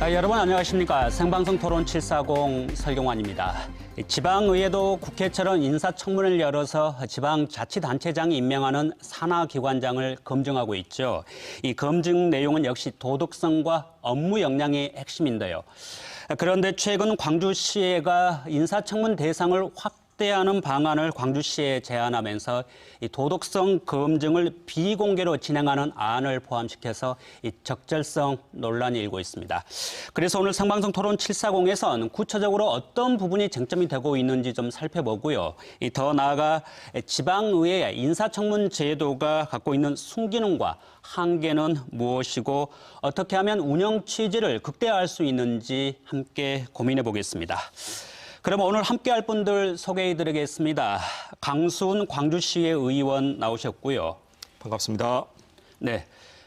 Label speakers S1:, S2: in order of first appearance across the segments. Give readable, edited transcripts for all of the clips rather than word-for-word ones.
S1: 여러분 안녕하십니까. 생방송 토론 740 설경환입니다. 지방의회도 국회처럼 인사청문회를 열어서 지방자치단체장이 임명하는 산하기관장을 검증하고 있죠. 이 검증 내용은 역시 도덕성과 업무 역량이 핵심인데요. 그런데 최근 광주시의회가 인사청문 대상을 확대하는 방안을 광주시에 제안하면서 이 도덕성 검증을 비공개로 진행하는 안을 포함시켜서 이 적절성 논란이 일고 있습니다. 그래서 오늘 생방송 토론 740에선 구체적으로 어떤 부분이 쟁점이 되고 있는지 좀 살펴보고요. 더 나아가 지방의회의 인사청문 제도가 갖고 있는 순기능과 한계는 무엇이고 어떻게 하면 운영 취지를 극대화할 수 있는지 함께 고민해 보겠습니다. 그럼 오늘 함께할 분들 소개해드리겠습니다. 강수훈 광주시의 의원 나오셨고요.
S2: 반갑습니다.
S1: 네,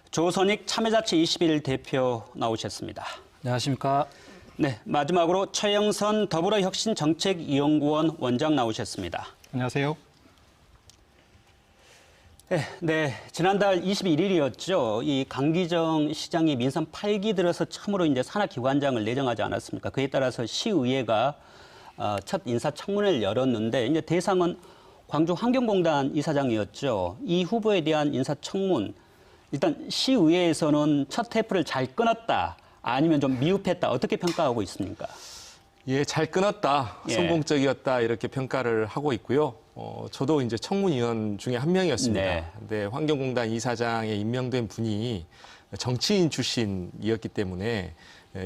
S1: 조선익 참여자치 21 대표 나오셨습니다.
S3: 안녕하십니까.
S1: 네, 마지막으로 최영선 더불어혁신정책연구원 원장 나오셨습니다.
S3: 안녕하세요.
S1: 네, 지난달 21일이었죠. 이 강기정 시장이 민선 8기 들어서 처음으로 이제 산하기관장을 내정하지 않았습니까? 그에 따라서 시의회가 첫 인사청문회를 열었는데 이제 대상은 광주 환경공단 이사장이었죠. 이 후보에 대한 인사청문, 일단 시의회에서는 첫 테이프를 잘 끊었다, 아니면 좀 미흡했다, 어떻게 평가하고 있습니까?
S2: 예, 잘 끊었다, 성공적이었다 이렇게 평가를 하고 있고요. 저도 이제 청문위원 중에 한 명이었습니다.
S1: 네.
S2: 근데 환경공단 이사장에 임명된 분이 정치인 출신이었기 때문에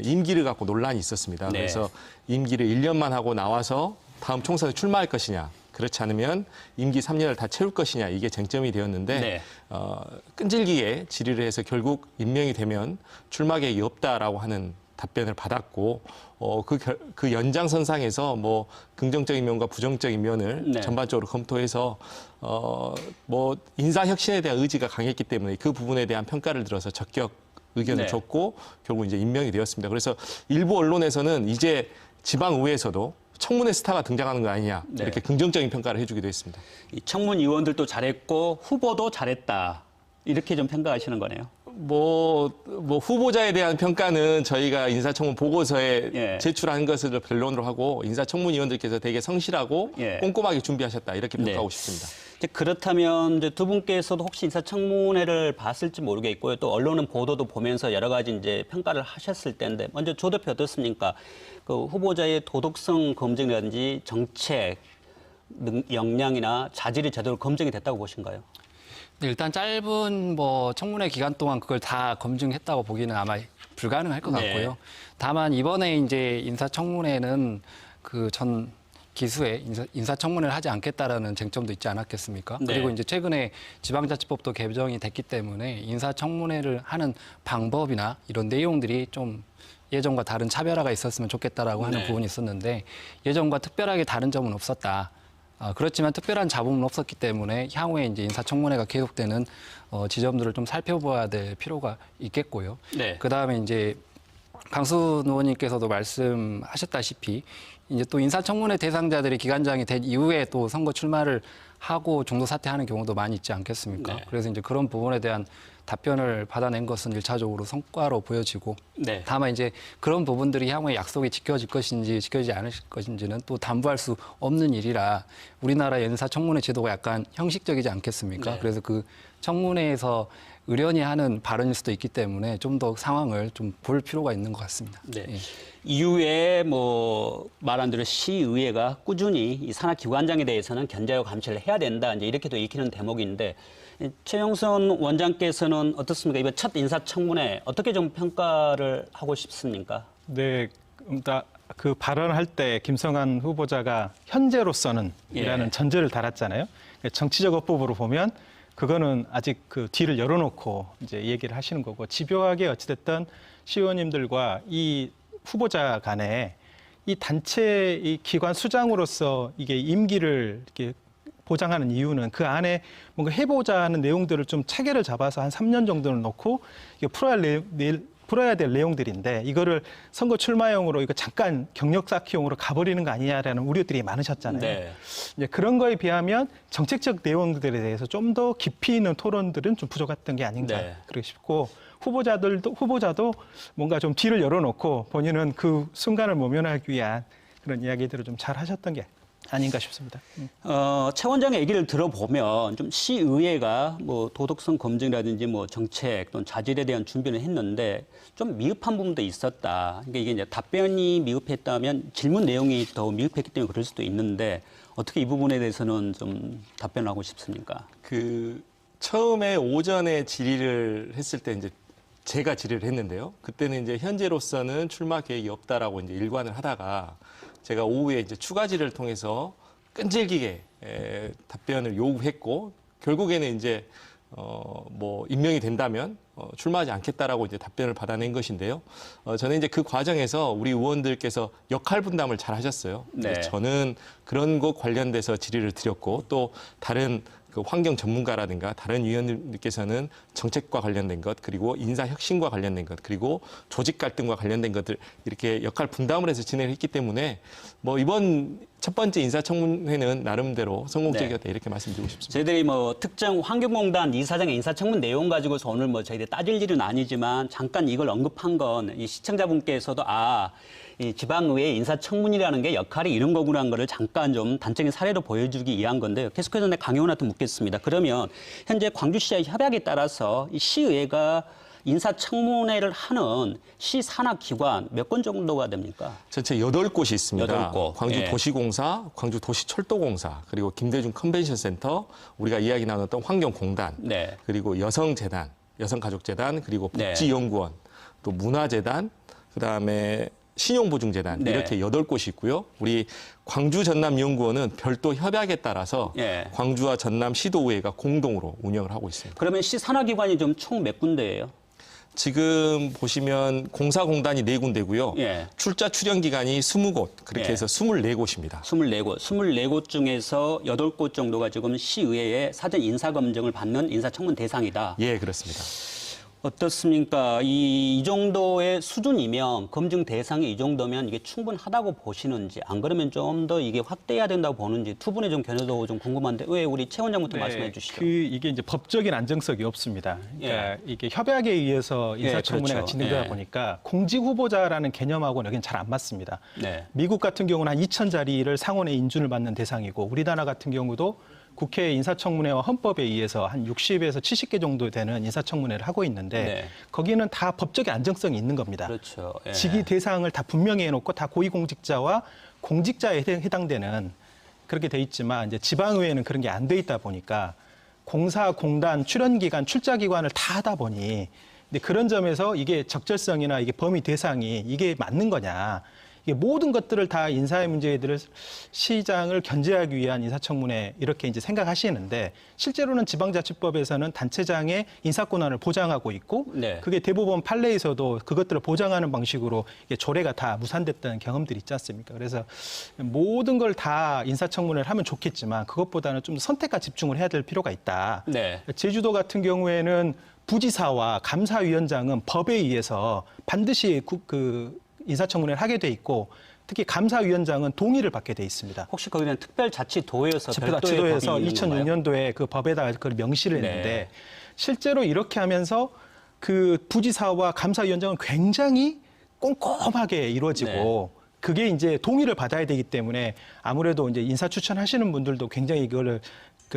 S2: 임기를 갖고 논란이 있었습니다.
S1: 네.
S2: 그래서 임기를 1년만 하고 나와서 다음 총선에 출마할 것이냐, 그렇지 않으면 임기 3년을 다 채울 것이냐, 이게 쟁점이 되었는데
S1: 네.
S2: 끈질기게 질의를 해서 결국 임명이 되면 출마 계획이 없다라고 하는 답변을 받았고 그 연장선상에서 뭐 긍정적인 면과 부정적인 면을
S1: 네.
S2: 전반적으로 검토해서 뭐 인사 혁신에 대한 의지가 강했기 때문에 그 부분에 대한 평가를 들어서 적격 의견을
S1: 네.
S2: 줬고 결국 이제 임명이 되었습니다. 그래서 일부 언론에서는 이제 지방의회에서도 청문회 스타가 등장하는 거 아니냐,
S1: 네.
S2: 이렇게 긍정적인 평가를 해주기도 했습니다.
S1: 이 청문위원들도 잘했고 후보도 잘했다, 이렇게 좀 평가하시는 거네요.
S2: 뭐 후보자에 대한 평가는 저희가 인사청문 보고서에
S1: 예.
S2: 제출한 것을 변론으로 하고 인사청문위원들께서 되게 성실하고
S1: 예.
S2: 꼼꼼하게 준비하셨다, 이렇게 평가하고
S1: 네.
S2: 싶습니다.
S1: 이제 그렇다면 이제 두 분께서도 혹시 인사청문회를 봤을지 모르겠고요. 또 언론은 보도도 보면서 여러 가지 이제 평가를 하셨을 텐데, 먼저 조 대표 어떻습니까? 그 후보자의 도덕성 검증이라든지 정책 역량이나 자질이 제대로 검증이 됐다고 보신가요?
S3: 네, 일단 짧은 청문회 기간 동안 그걸 다 검증했다고 보기는 아마 불가능할 것
S1: 네.
S3: 같고요. 다만 이번에 이제 인사청문회는 그 전 기수에 인사청문회를 하지 않겠다라는 쟁점도 있지 않았겠습니까?
S1: 네.
S3: 그리고 이제 최근에 지방자치법도 개정이 됐기 때문에 인사청문회를 하는 방법이나 이런 내용들이 좀 예전과 다른 차별화가 있었으면 좋겠다라고 하는
S1: 네.
S3: 부분이 있었는데, 예전과 특별하게 다른 점은 없었다. 그렇지만 특별한 잡음은 없었기 때문에 향후에 이제 인사청문회가 계속되는 지점들을 좀 살펴봐야 될 필요가 있겠고요.
S1: 네.
S3: 그다음에 이제 강수훈 의원님께서도 말씀하셨다시피 이제 또 인사청문회 대상자들이 기관장이 된 이후에 또 선거 출마를 하고 중도 사퇴하는 경우도 많이 있지 않겠습니까?
S1: 네.
S3: 그래서 이제 그런 부분에 대한 답변을 받아낸 것은 일차적으로 성과로 보여지고,
S1: 네.
S3: 다만 이제 그런 부분들이 향후에 약속이 지켜질 것인지 지켜지지 않을 것인지는 또 담보할 수 없는 일이라 우리나라 인사청문회 제도가 약간 형식적이지 않겠습니까?
S1: 네.
S3: 그래서 그 청문회에서 의련히 하는 발언일 수도 있기 때문에 좀 더 상황을 좀 볼 필요가 있는 것 같습니다.
S1: 네.
S3: 예.
S1: 이후에 말한 대로 시의회가 꾸준히 이 산하기관장에 대해서는 견제와 감시를 해야 된다, 이제 이렇게도 읽히는 대목인데, 최영선 원장께서는 어떻습니까? 이번 첫 인사청문회 어떻게 좀 평가를 하고 싶습니까?
S4: 네, 그 발언할 때 김성한 후보자가 현재로서는
S1: 예.
S4: 이라는 전제를 달았잖아요. 정치적 어법으로 보면 그거는 아직 그 뒤를 열어놓고 이제 얘기를 하시는 거고, 집요하게 어찌됐든 시의원님들과 이 후보자 간에 이 단체 이 기관 수장으로서 이게 임기를 이렇게 보장하는 이유는 그 안에 뭔가 해보자 하는 내용들을 좀 체계를 잡아서 한 3년 정도는 놓고 이게 풀어야 풀어야 될 내용들인데 이거를 선거 출마용으로 이거 잠깐 경력 쌓기용으로 가버리는 거 아니냐라는 우려들이 많으셨잖아요.
S1: 네.
S4: 이제 그런 거에 비하면 정책적 내용들에 대해서 좀 더 깊이 있는 토론들은 좀 부족했던 게 아닌가
S1: 네.
S4: 그러고 싶고 후보자도 뭔가 좀 뒤를 열어놓고 본인은 그 순간을 모면하기 위한 그런 이야기들을 좀 잘 하셨던 게 아닌가 싶습니다.
S1: 최 원장의 얘기를 들어보면 좀 시의회가 뭐 도덕성 검증이라든지 뭐 정책 또는 자질에 대한 준비를 했는데 좀 미흡한 부분도 있었다. 그러니까 이게 이제 답변이 미흡했다면 질문 내용이 더 미흡했기 때문에 그럴 수도 있는데 어떻게 이 부분에 대해서는 좀 답변하고 싶습니까?
S2: 그 처음에 오전에 질의를 했을 때 이제 제가 질의를 했는데요. 그때는 이제 현재로서는 출마 계획이 없다라고 이제 일관을 하다가 제가 오후에 이제 추가 질의를 통해서 끈질기게 답변을 요구했고 결국에는 이제 뭐 임명이 된다면 출마하지 않겠다라고 이제 답변을 받아낸 것인데요. 저는 이제 그 과정에서 우리 의원들께서 역할 분담을 잘 하셨어요.
S1: 네.
S2: 저는 그런 것 관련돼서 질의를 드렸고 또 다른 그 환경 전문가라든가 다른 위원들께서는 정책과 관련된 것 그리고 인사 혁신과 관련된 것 그리고 조직 갈등과 관련된 것들 이렇게 역할 분담을 해서 진행을 했기 때문에 뭐 이번 첫 번째 인사청문회는 나름대로 성공적이었다
S1: 네.
S2: 이렇게 말씀드리고 싶습니다.
S1: 저희들이 뭐 특정 환경공단 이사장의 인사청문 내용 가지고서 오늘 뭐 저희들이 따질 일은 아니지만 잠깐 이걸 언급한 건 이 시청자분께서도 이 지방의회 인사청문이라는 게 역할이 이런 거구나 하는 거를 잠깐 좀 단적인 사례로 보여주기 위한 건데요. 계속해서 내가 강의원한테 묻겠습니다. 그러면 현재 광주시와의 협약에 따라서 이 시의회가 인사청문회를 하는 시 산하 기관 몇 건 정도가 됩니까?
S2: 전체 8곳이 있습니다.
S1: 8곳.
S2: 광주도시공사, 광주도시철도공사, 그리고 김대중 컨벤션센터, 우리가 이야기 나눴던 환경공단,
S1: 네.
S2: 그리고 여성재단, 여성가족재단, 그리고
S1: 네.
S2: 복지연구원, 또 문화재단, 그다음에 신용보증재단
S1: 네.
S2: 이렇게 8곳이 있고요. 우리 광주 전남연구원은 별도 협약에 따라서
S1: 예.
S2: 광주와 전남 시도의회가 공동으로 운영을 하고 있습니다.
S1: 그러면 시 산하 기관이 좀 총 몇 군데예요?
S2: 지금 보시면 공사공단이 4군데고요.
S1: 예.
S2: 출자 출연 기관이 20곳, 그렇게
S1: 예.
S2: 해서 24곳입니다.
S1: 24곳. 24곳 중에서 8곳 정도가 지금 시의회의 사전 인사검증을 받는 인사청문 대상이다.
S2: 예, 그렇습니다.
S1: 어떻습니까? 이 정도의 수준이면 검증 대상이 이 정도면 이게 충분하다고 보시는지 안 그러면 좀 더 이게 확대해야 된다고 보는지 두 분의 좀 견해도 좀 궁금한데 왜 우리 최 원장부터 말씀해 주시죠.
S4: 이게 이제 법적인 안정성이 없습니다. 그러니까 이게 협약에 의해서 인사청문회가
S1: 그렇죠.
S4: 진행되다
S1: 예.
S4: 보니까 공직 후보자라는 개념하고는 여기는 잘 안 맞습니다.
S1: 네.
S4: 미국 같은 경우는 한 2,000자리를 상원의 인준을 받는 대상이고 우리나라 같은 경우도 국회 인사청문회와 헌법에 의해서 한 60에서 70개 정도 되는 인사청문회를 하고 있는데
S1: 네.
S4: 거기는 다 법적인 안정성이 있는 겁니다.
S1: 그렇죠. 예.
S4: 직위 대상을 다 분명히 해놓고 다 고위공직자와 공직자에 해당되는 그렇게 돼 있지만 이제 지방의회는 그런 게 안 돼 있다 보니까 공사, 공단, 출연기관, 출자기관을 다 하다 보니 근데 그런 점에서 이게 적절성이나 이게 범위 대상이 이게 맞는 거냐. 이게 모든 것들을 다 인사의 문제들을 시장을 견제하기 위한 인사청문회 이렇게 이제 생각하시는데 실제로는 지방자치법에서는 단체장의 인사권한을 보장하고 있고
S1: 네.
S4: 그게 대법원 판례에서도 그것들을 보장하는 방식으로 이게 조례가 다 무산됐다는 경험들이 있지 않습니까? 그래서 모든 걸 다 인사청문회를 하면 좋겠지만 그것보다는 좀 선택과 집중을 해야 될 필요가 있다.
S1: 네.
S4: 제주도 같은 경우에는 부지사와 감사위원장은 법에 의해서 반드시 인사청문회를 하게 돼 있고 특히 감사위원장은 동의를 받게 돼 있습니다.
S1: 혹시 거기는 특별자치도에서
S4: 집회자치도에서
S1: 별도의 법이 있는 건가요?
S4: 2006년도에 그 법에다가 그걸 명시를
S1: 네.
S4: 했는데 실제로 이렇게 하면서 그 부지사와 감사위원장은 굉장히 꼼꼼하게 이루어지고
S1: 네.
S4: 그게 이제 동의를 받아야 되기 때문에 아무래도 이제 인사 추천하시는 분들도 굉장히 이거를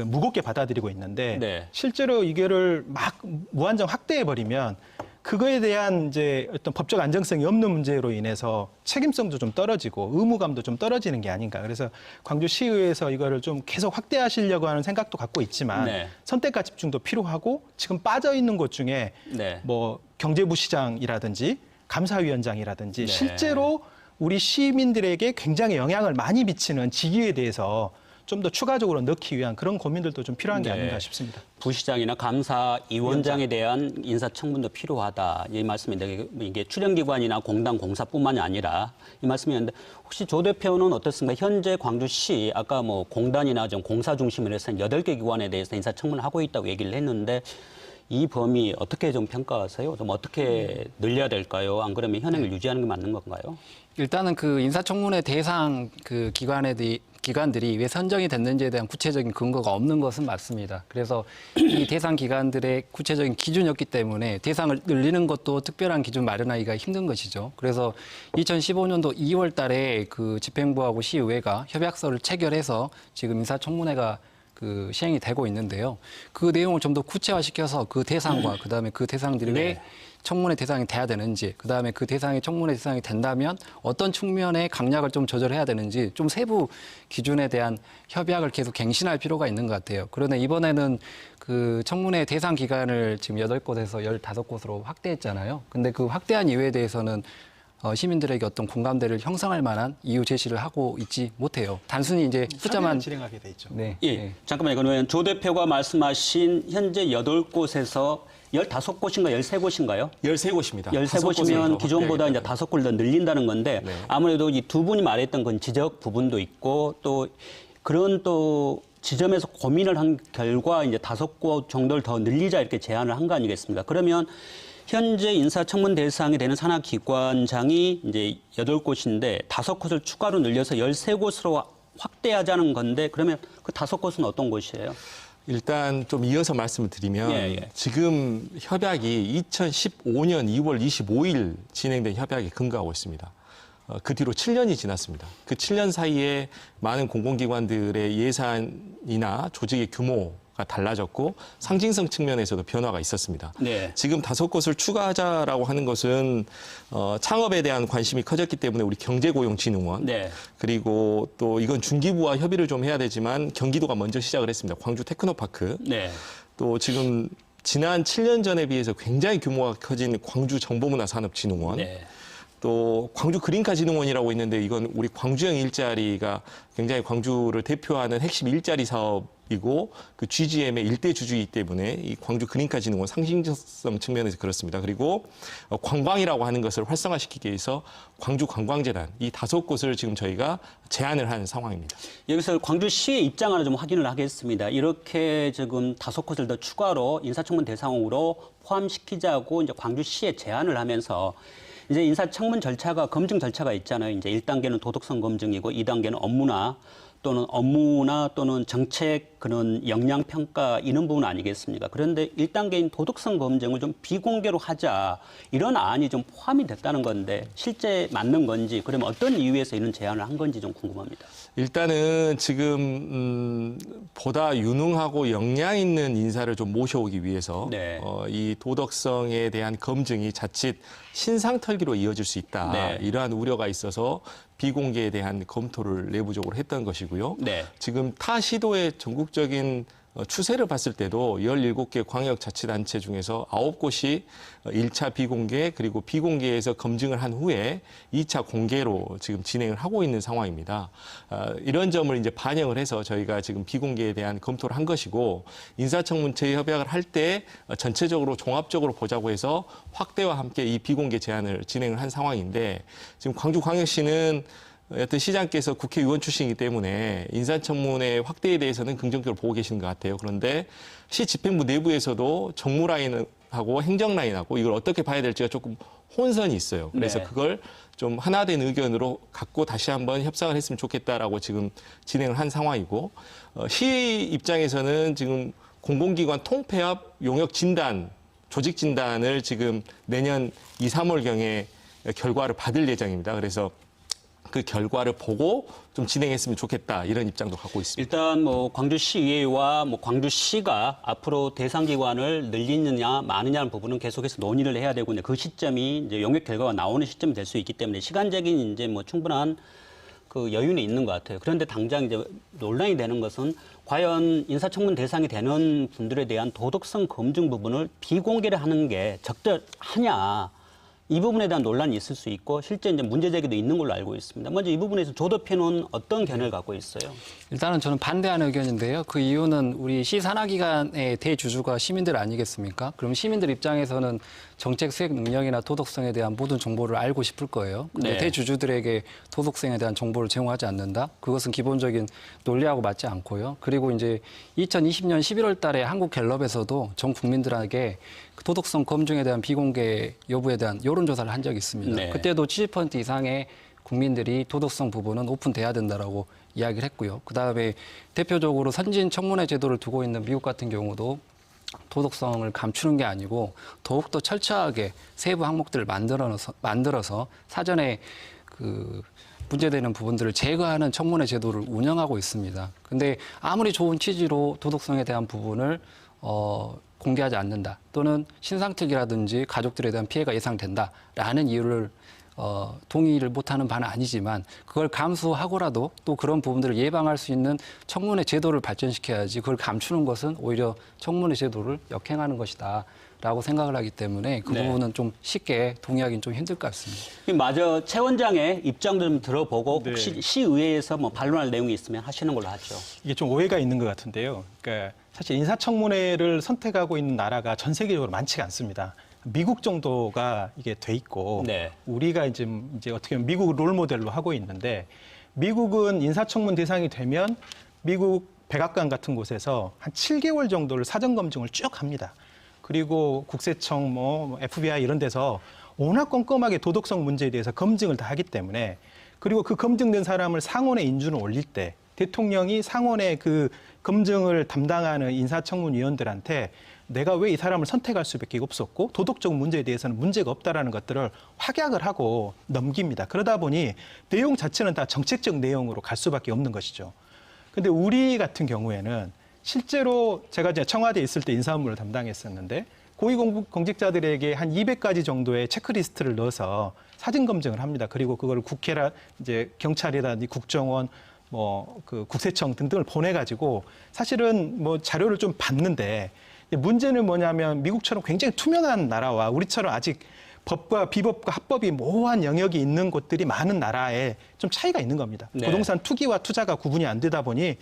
S4: 무겁게 받아들이고 있는데
S1: 네.
S4: 실제로 이거를 막 무한정 확대해 버리면 그거에 대한 이제 어떤 법적 안정성이 없는 문제로 인해서 책임성도 좀 떨어지고 의무감도 좀 떨어지는 게 아닌가. 그래서 광주시의회에서 이거를 좀 계속 확대하시려고 하는 생각도 갖고 있지만
S1: 네.
S4: 선택과 집중도 필요하고 지금 빠져 있는 곳 중에
S1: 네.
S4: 뭐 경제부 시장이라든지 감사위원장이라든지
S1: 네.
S4: 실제로 우리 시민들에게 굉장히 영향을 많이 미치는 직위에 대해서 좀 더 추가적으로 넣기 위한 그런 고민들도 좀 필요한 게
S1: 네.
S4: 아닌가 싶습니다.
S1: 부시장이나 감사위원장에 대한 인사청문도 필요하다. 이 말씀인데 이게 출연기관이나 공단 공사뿐만이 아니라 이 말씀이었는데 혹시 조 대표는 어떻습니까? 현재 광주시 아까 뭐 공단이나 좀 공사 중심으로 해서 8개 기관에 대해서 인사청문을 하고 있다고 얘기를 했는데 이 범위 어떻게 좀 평가하세요? 좀 어떻게 늘려야 될까요? 안 그러면 현행을 유지하는 게 맞는 건가요?
S3: 일단은 그 인사청문회 대상 그 기관들이 왜 선정이 됐는지에 대한 구체적인 근거가 없는 것은 맞습니다. 그래서 이 대상 기관들의 구체적인 기준이었기 때문에 대상을 늘리는 것도 특별한 기준 마련하기가 힘든 것이죠. 그래서 2015년도 2월 달에 그 집행부하고 시의회가 협약서를 체결해서 지금 인사청문회가 그 시행이 되고 있는데요. 그 내용을 좀 더 구체화시켜서 그 대상과 그다음에 그 대상들이 왜 청문회 대상이 돼야 되는지, 그다음에 그 대상이 청문회 대상이 된다면 어떤 측면의 강약을 좀 조절해야 되는지 좀 세부 기준에 대한 협약을 계속 갱신할 필요가 있는 것 같아요. 그런데 이번에는 그 청문회 대상 기간을 지금 8곳에서 15곳으로 확대했잖아요. 근데 그 확대한 이유에 대해서는 시민들에게 어떤 공감대를 형성할 만한 이유 제시를 하고 있지 못해요. 단순히 이제 숫자만
S4: 진행하게 돼 있죠.
S3: 네.
S1: 예.
S3: 네.
S1: 잠깐만요. 그러면 조 대표가 말씀하신 현재 8곳에서 15곳인가 13곳인가요?
S2: 13곳입니다.
S1: 13곳이면 기존보다 이제 5곳을 더 늘린다는 건데
S2: 네.
S1: 아무래도 이 두 분이 말했던 건 지적 부분도 있고 또 그런 또 지점에서 고민을 한 결과 이제 5곳 정도를 더 늘리자 이렇게 제안을 한 거 아니겠습니까? 그러면 현재 인사청문 대상이 되는 산하기관장이 이제 8곳인데 5곳을 추가로 늘려서 13곳으로 확대하자는 건데 그러면 그 5곳은 어떤 곳이에요?
S2: 일단 좀 이어서 말씀을 드리면
S1: 예, 예.
S2: 지금 협약이 2015년 2월 25일 진행된 협약에 근거하고 있습니다. 그 뒤로 7년이 지났습니다. 그 7년 사이에 많은 공공기관들의 예산이나 조직의 규모가 달라졌고 상징성 측면에서도 변화가 있었습니다.
S1: 네.
S2: 지금 5곳을 추가하자라고 하는 것은 창업에 대한 관심이 커졌기 때문에 우리 경제고용진흥원
S1: 네.
S2: 그리고 또 이건 중기부와 협의를 좀 해야 되지만 경기도가 먼저 시작을 했습니다. 광주 테크노파크.
S1: 네.
S2: 또 지금 지난 7년 전에 비해서 굉장히 규모가 커진 광주 정보문화산업진흥원.
S1: 네.
S2: 또 광주 그린카 진흥원이라고 있는데 이건 우리 광주형 일자리가 굉장히 광주를 대표하는 핵심 일자리 사업이고 그 GGM의 일대 주주이기 때문에 이 광주 그린카 진흥원 상징성 측면에서 그렇습니다. 그리고 관광이라고 하는 것을 활성화시키기 위해서 광주 관광재단 이 5곳을 지금 저희가 제안을 한 상황입니다.
S1: 여기서 광주시의 입장 하나 좀 확인을 하겠습니다. 이렇게 지금 5곳을 더 추가로 인사청문 대상으로 포함시키자고 이제 광주시에 제안을 하면서 이제 인사청문 절차가 검증 절차가 있잖아요. 이제 1단계는 도덕성 검증이고 2단계는 업무나 또는 정책 그런 역량 평가 이런 부분 아니겠습니까? 그런데 1단계인 도덕성 검증을 좀 비공개로 하자 이런 안이 좀 포함이 됐다는 건데 실제 맞는 건지 그러면 어떤 이유에서 이런 제안을 한 건지 좀 궁금합니다.
S2: 일단은 지금 보다 유능하고 역량 있는 인사를 좀 모셔오기 위해서
S1: 네.
S2: 이 도덕성에 대한 검증이 자칫 신상털기로 이어질 수 있다.
S1: 네.
S2: 이러한 우려가 있어서 비공개에 대한 검토를 내부적으로 했던 것이고요.
S1: 네.
S2: 지금 타 시도의 전국적인 추세를 봤을 때도 17개 광역자치단체 중에서 9곳이 1차 비공개 그리고 비공개에서 검증을 한 후에 2차 공개로 지금 진행을 하고 있는 상황입니다. 이런 점을 이제 반영을 해서 저희가 지금 비공개에 대한 검토를 한 것이고 인사청문 재협약을 할 때 전체적으로 종합적으로 보자고 해서 확대와 함께 이 비공개 제안을 진행을 한 상황인데 지금 광주광역시는 여튼 시장께서 국회의원 출신이기 때문에 인사청문회 확대에 대해서는 긍정적으로 보고 계시는 것 같아요. 그런데 시 집행부 내부에서도 정무 라인하고 행정 라인하고 이걸 어떻게 봐야 될지가 조금 혼선이 있어요. 그래서
S1: 네.
S2: 그걸 좀 하나 된 의견으로 갖고 다시 한번 협상을 했으면 좋겠다라고 지금 진행을 한 상황이고 시 입장에서는 지금 공공기관 통폐합 용역 진단, 조직 진단을 지금 내년 2, 3월경에 결과를 받을 예정입니다. 그래서 그 결과를 보고 좀 진행했으면 좋겠다 이런 입장도 갖고 있습니다.
S1: 일단 뭐 광주시의회와 뭐 광주시가 앞으로 대상 기관을 늘리느냐 마느냐는 부분은 계속해서 논의를 해야 되고 그 시점이 이제 용역 결과가 나오는 시점이 될 수 있기 때문에 시간적인 이제 뭐 충분한 그 여유는 있는 것 같아요. 그런데 당장 이제 논란이 되는 것은 과연 인사청문 대상이 되는 분들에 대한 도덕성 검증 부분을 비공개를 하는 게 적절하냐. 이 부분에 대한 논란이 있을 수 있고 실제 이제 문제 제기도 있는 걸로 알고 있습니다. 먼저 이 부분에서 조 대표는 어떤 견해를 갖고 있어요?
S3: 일단은 저는 반대하는 의견인데요. 그 이유는 우리 시산하기관의 대주주가 시민들 아니겠습니까? 그럼 시민들 입장에서는 정책 수행 능력이나 도덕성에 대한 모든 정보를 알고 싶을 거예요. 근데
S1: 네.
S3: 대주주들에게 도덕성에 대한 정보를 제공하지 않는다? 그것은 기본적인 논리하고 맞지 않고요. 그리고 이제 2020년 11월 달에 한국갤럽에서도 전 국민들에게 도덕성 검증에 대한 비공개 여부에 대한 여론조사를 한 적이 있습니다.
S1: 네.
S3: 그때도 70% 이상의 국민들이 도덕성 부분은 오픈돼야 된다라고 이야기를 했고요. 그다음에 대표적으로 선진 청문회 제도를 두고 있는 미국 같은 경우도 도덕성을 감추는 게 아니고 더욱더 철저하게 세부 항목들을 만들어서 사전에 그 문제되는 부분들을 제거하는 청문회 제도를 운영하고 있습니다. 근데 아무리 좋은 취지로 도덕성에 대한 부분을 공개하지 않는다 또는 신상특이라든지 가족들에 대한 피해가 예상된다라는 이유를 동의를 못하는 바는 아니지만 그걸 감수하고라도 또 그런 부분들을 예방할 수 있는 청문회 제도를 발전시켜야지 그걸 감추는 것은 오히려 청문회 제도를 역행하는 것이다라고 생각을 하기 때문에 그
S1: 네.
S3: 부분은 좀 쉽게 동의하기는 좀 힘들 것 같습니다.
S1: 마저 최 원장의 입장도 좀 들어보고
S4: 네.
S1: 혹시 시의회에서 뭐 반론할 내용이 있으면 하시는 걸로 하죠.
S4: 이게 좀 오해가 있는 것 같은데요. 그러니까 사실 인사청문회를 선택하고 있는 나라가 전 세계적으로 많지가 않습니다. 미국 정도가 이게 돼 있고
S1: 네.
S4: 우리가 이제 어떻게 보면 미국 롤 모델로 하고 있는데 미국은 인사청문 대상이 되면 미국 백악관 같은 곳에서 한 7개월 정도를 사전 검증을 쭉 합니다. 그리고 국세청, 뭐 FBI 이런 데서 워낙 꼼꼼하게 도덕성 문제에 대해서 검증을 다 하기 때문에 그리고 그 검증된 사람을 상원에 인준을 올릴 때 대통령이 상원의 그 검증을 담당하는 인사청문위원들한테 내가 왜 이 사람을 선택할 수밖에 없었고 도덕적 문제에 대해서는 문제가 없다라는 것들을 확약을 하고 넘깁니다. 그러다 보니 내용 자체는 다 정책적 내용으로 갈 수밖에 없는 것이죠. 근데 우리 같은 경우에는 실제로 제가 이제 청와대에 있을 때 인사 업무를 담당했었는데 고위공직자들에게 한 200가지 정도의 체크리스트를 넣어서 사진 검증을 합니다. 그리고 그걸 국회라 이제 경찰이라든지 국정원 뭐 그 국세청 등등을 보내가지고 사실은 뭐 자료를 좀 봤는데 문제는 뭐냐면 미국처럼 굉장히 투명한 나라와 우리처럼 아직 법과 비법과 합법이 모호한 영역이 있는 곳들이 많은 나라에 좀 차이가 있는 겁니다.
S1: 네.
S4: 부동산 투기와 투자가 구분이 안 되다 보니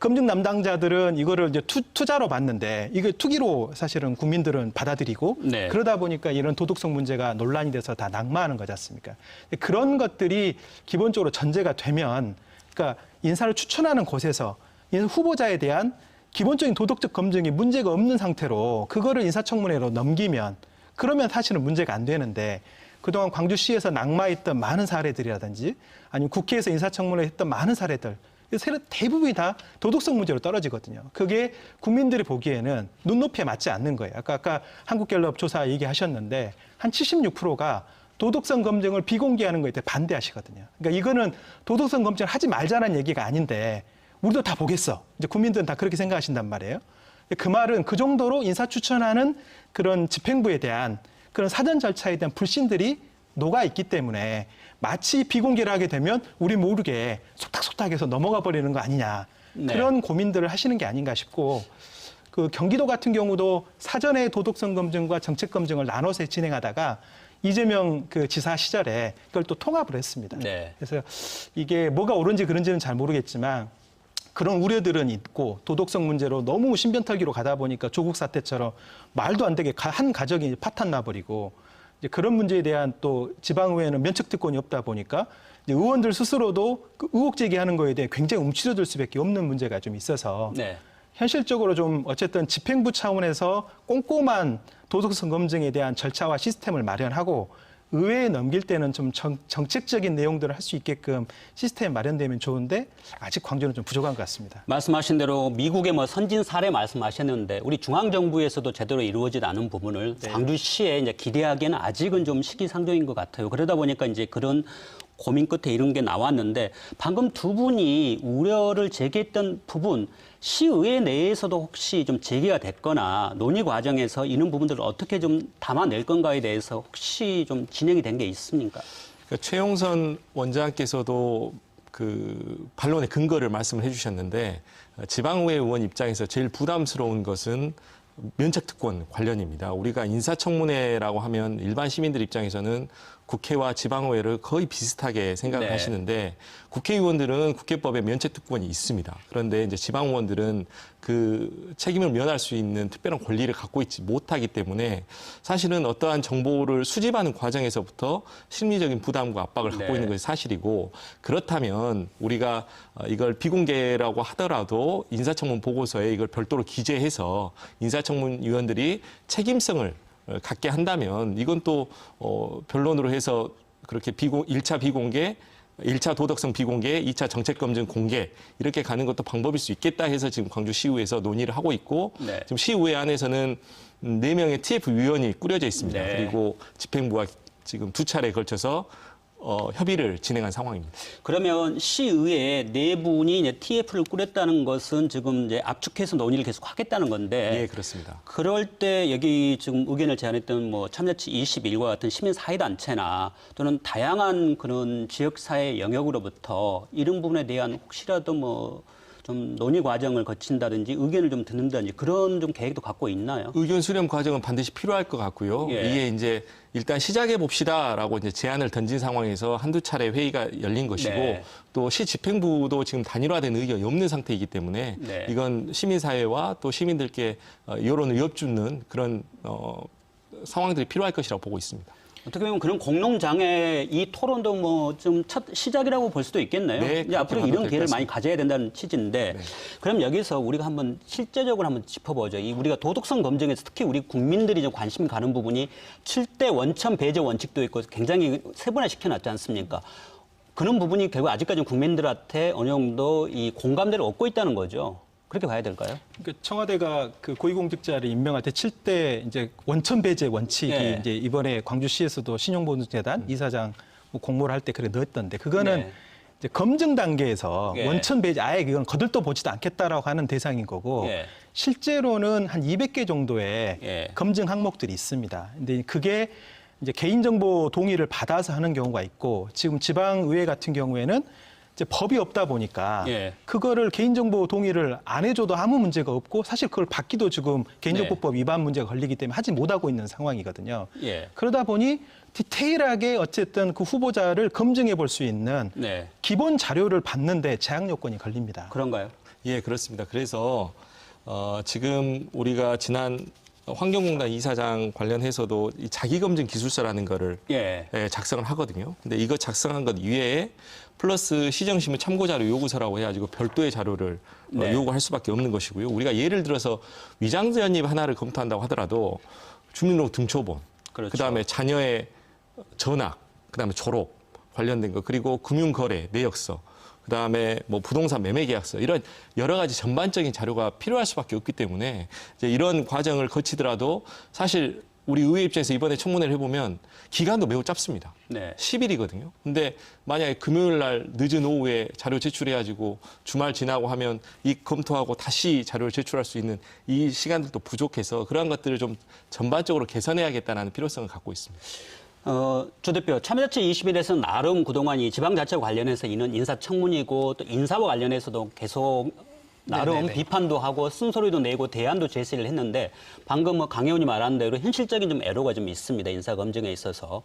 S4: 검증 담당자들은 이거를 이제 투자로 봤는데 이거 투기로 사실은 국민들은 받아들이고
S1: 네.
S4: 그러다 보니까 이런 도덕성 문제가 논란이 돼서 다 낙마하는 거지 않습니까? 그런 것들이 기본적으로 전제가 되면 그러니까 인사를 추천하는 곳에서 후보자에 대한 기본적인 도덕적 검증이 문제가 없는 상태로 그거를 인사청문회로 넘기면 그러면 사실은 문제가 안 되는데 그동안 광주시에서 낙마했던 많은 사례들이라든지 아니면 국회에서 인사청문회 했던 많은 사례들 대부분이 다 도덕성 문제로 떨어지거든요. 그게 국민들이 보기에는 눈높이에 맞지 않는 거예요. 아까 한국갤럽 조사 얘기하셨는데 한 76%가 도덕성 검증을 비공개하는 거에 대해 반대하시거든요. 그러니까 이거는 도덕성 검증을 하지 말자는 얘기가 아닌데 우리도 다 보겠어. 이제 국민들은 다 그렇게 생각하신단 말이에요. 그 말은 그 정도로 인사 추천하는 그런 집행부에 대한 그런 사전 절차에 대한 불신들이 녹아 있기 때문에 마치 비공개를 하게 되면 우리 모르게 속닥속닥해서 넘어가 버리는 거 아니냐.
S1: 네.
S4: 그런 고민들을 하시는 게 아닌가 싶고 그 경기도 같은 경우도 사전에 도덕성 검증과 정책 검증을 나눠서 진행하다가 이재명 그 지사 시절에 그걸 또 통합을 했습니다.
S1: 네.
S4: 그래서 이게 뭐가 옳은지 그른지는 잘 모르겠지만 그런 우려들은 있고 도덕성 문제로 너무 신변털기로 가다 보니까 조국 사태처럼 말도 안 되게 한 가정이 파탄 나버리고 이제 그런 문제에 대한 또 지방의회는 면책특권이 없다 보니까 이제 의원들 스스로도 그 의혹 제기하는 거에 대해 굉장히 움츠러들 수밖에 없는 문제가 좀 있어서
S1: 네.
S4: 현실적으로 좀 어쨌든 집행부 차원에서 꼼꼼한 도덕성 검증에 대한 절차와 시스템을 마련하고 의회에 넘길 때는 좀 정책적인 내용들을 할 수 있게끔 시스템이 마련되면 좋은데 아직 광주는 좀 부족한 것 같습니다.
S1: 말씀하신 대로 미국의 뭐 선진 사례 말씀하셨는데 우리 중앙 정부에서도 제대로 이루어지지 않은 부분을
S4: 네.
S1: 광주시에 이제 기대하기에는 아직은 좀 시기상조인 것 같아요. 그러다 보니까 이제 그런 고민 끝에 이런 게 나왔는데 방금 두 분이 우려를 제기했던 부분 시의회 내에서도 혹시 좀 제기가 됐거나 논의 과정에서 이런 부분들을 어떻게 좀 담아낼 건가에 대해서 혹시 좀 진행이 된 게 있습니까?
S2: 그러니까 최용선 원장께서도 그 반론의 근거를 말씀을 해주셨는데 지방의회 의원 입장에서 제일 부담스러운 것은 면책특권 관련입니다. 우리가 인사청문회라고 하면 일반 시민들 입장에서는 국회와 지방의회를 거의 비슷하게 생각을
S1: 네.
S2: 하시는데 국회의원들은 국회법에 면책특권이 있습니다. 그런데 이제 지방의원들은 그 책임을 면할 수 있는 특별한 권리를 갖고 있지 못하기 때문에 사실은 어떠한 정보를 수집하는 과정에서부터 심리적인 부담과 압박을 갖고
S1: 네.
S2: 있는 것이 사실이고 그렇다면 우리가 이걸 비공개라고 하더라도 인사청문 보고서에 이걸 별도로 기재해서 인사청문 위원들이 책임성을 갖게 한다면 이건 또 변론으로 해서 그렇게 1차 비공개, 1차 도덕성 비공개, 2차 정책검증 공개 이렇게 가는 것도 방법일 수 있겠다 해서 지금 광주시의회에서 논의를 하고 있고
S1: 네.
S2: 지금 시의회 안에서는 4명의 TF위원이 꾸려져 있습니다.
S1: 네.
S2: 그리고 집행부와 지금 2차례에 걸쳐서 협의를 진행한 상황입니다.
S1: 그러면 시의회 내분이 이제 TF를 꾸렸다는 것은 지금 이제 압축해서 논의를 계속 하겠다는 건데.
S2: 네, 그렇습니다.
S1: 그럴 때 여기 지금 의견을 제안했던 뭐 참여치 21과 같은 시민사회단체나 또는 다양한 그런 지역사회 영역으로부터 이런 부분에 대한 혹시라도 뭐 좀 논의 과정을 거친다든지 의견을 좀 듣는다든지 그런 좀 계획도 갖고 있나요?
S2: 의견 수렴 과정은 반드시 필요할 것 같고요.
S1: 예.
S2: 이게 이제 일단 시작해 봅시다라고 이제 제안을 던진 상황에서 한두 차례 회의가 열린 것이고
S1: 네.
S2: 또 시 집행부도 지금 단일화된 의견이 없는 상태이기 때문에
S1: 네.
S2: 이건 시민사회와 또 시민들께 여론을 엿주는 그런 상황들이 필요할 것이라고 보고 있습니다.
S1: 어떻게 보면 그런 공론장애 이 토론도 뭐 좀 첫 시작이라고 볼 수도 있겠네요.
S2: 네,
S1: 이제 앞으로
S2: 그렇게
S1: 이런
S2: 봐도
S1: 기회를
S2: 될 것
S1: 많이 가져야 된다는 취지인데
S2: 네.
S1: 그럼 여기서 우리가 한번 실제적으로 한번 짚어보죠. 이 우리가 도덕성 검증에서 특히 우리 국민들이 좀 관심 가는 부분이 7대 원천 배제 원칙도 있고 굉장히 세분화시켜놨지 않습니까? 그런 부분이 결국 아직까지 국민들한테 어느 정도 이 공감대를 얻고 있다는 거죠. 그렇게 봐야 될까요?
S4: 그러니까 청와대가 그 고위공직자를 임명할 때 7대 이제 원천 배제 원칙이
S1: 네.
S4: 이제 이번에 광주시에서도 신용보증재단 이사장 뭐 공모를 할 때 그래 넣었던데 그거는
S1: 네.
S4: 이제 검증 단계에서
S1: 예.
S4: 원천 배제 아예 그건 거들떠 보지도 않겠다라고 하는 대상인 거고
S1: 예.
S4: 실제로는 한 200개 정도의
S1: 예.
S4: 검증 항목들이 있습니다. 근데 그게 이제 개인정보 동의를 받아서 하는 경우가 있고 지금 지방의회 같은 경우에는 이제 법이 없다 보니까
S1: 예.
S4: 그거를 개인정보 동의를 안 해줘도 아무 문제가 없고 사실 그걸 받기도 지금 개인정보법 위반 문제가 걸리기 때문에 하지 못하고 있는 상황이거든요.
S1: 예.
S4: 그러다 보니 디테일하게 어쨌든 그 후보자를 검증해 볼 수 있는
S1: 네.
S4: 기본 자료를 받는데 제약 요건이 걸립니다.
S1: 그런가요?
S2: 예, 그렇습니다. 그래서 지금 우리가 지난 환경공단 이사장 관련해서도 이 자기검증 기술서라는 거를
S1: 예.
S2: 작성을 하거든요. 근데 이거 작성한 것 이외에 플러스 시정신문 참고자료 요구서라고 해가지고 별도의 자료를
S1: 네.
S2: 요구할 수밖에 없는 것이고요. 우리가 예를 들어서 위장자 연립 하나를 검토한다고 하더라도 주민등록 등초본,
S1: 그렇죠.
S2: 그다음에 자녀의 전학, 그다음에 졸업 관련된 거, 그리고 금융거래 내역서, 그다음에 뭐 부동산 매매 계약서 이런 여러 가지 전반적인 자료가 필요할 수밖에 없기 때문에 이제 이런 과정을 거치더라도 사실 우리 의회 입장에서 이번에 청문회를 해보면 기간도 매우 짧습니다.
S1: 네.
S2: 10일이거든요. 근데 만약에 금요일 날 늦은 오후에 자료 제출해가지고 주말 지나고 하면 이 검토하고 다시 자료를 제출할 수 있는 이 시간들도 부족해서 그러한 것들을 좀 전반적으로 개선해야겠다는 필요성을 갖고 있습니다.
S1: 조 대표, 참여자치 21에서는 나름 그동안 이 지방자치와 관련해서 이는 인사청문이고 또 인사와 관련해서도 계속 나름
S3: 네네네.
S1: 비판도 하고 쓴소리도 내고 대안도 제시를 했는데 방금 뭐 강 의원이 말한 대로 현실적인 좀 애로가 좀 있습니다. 인사검증에 있어서.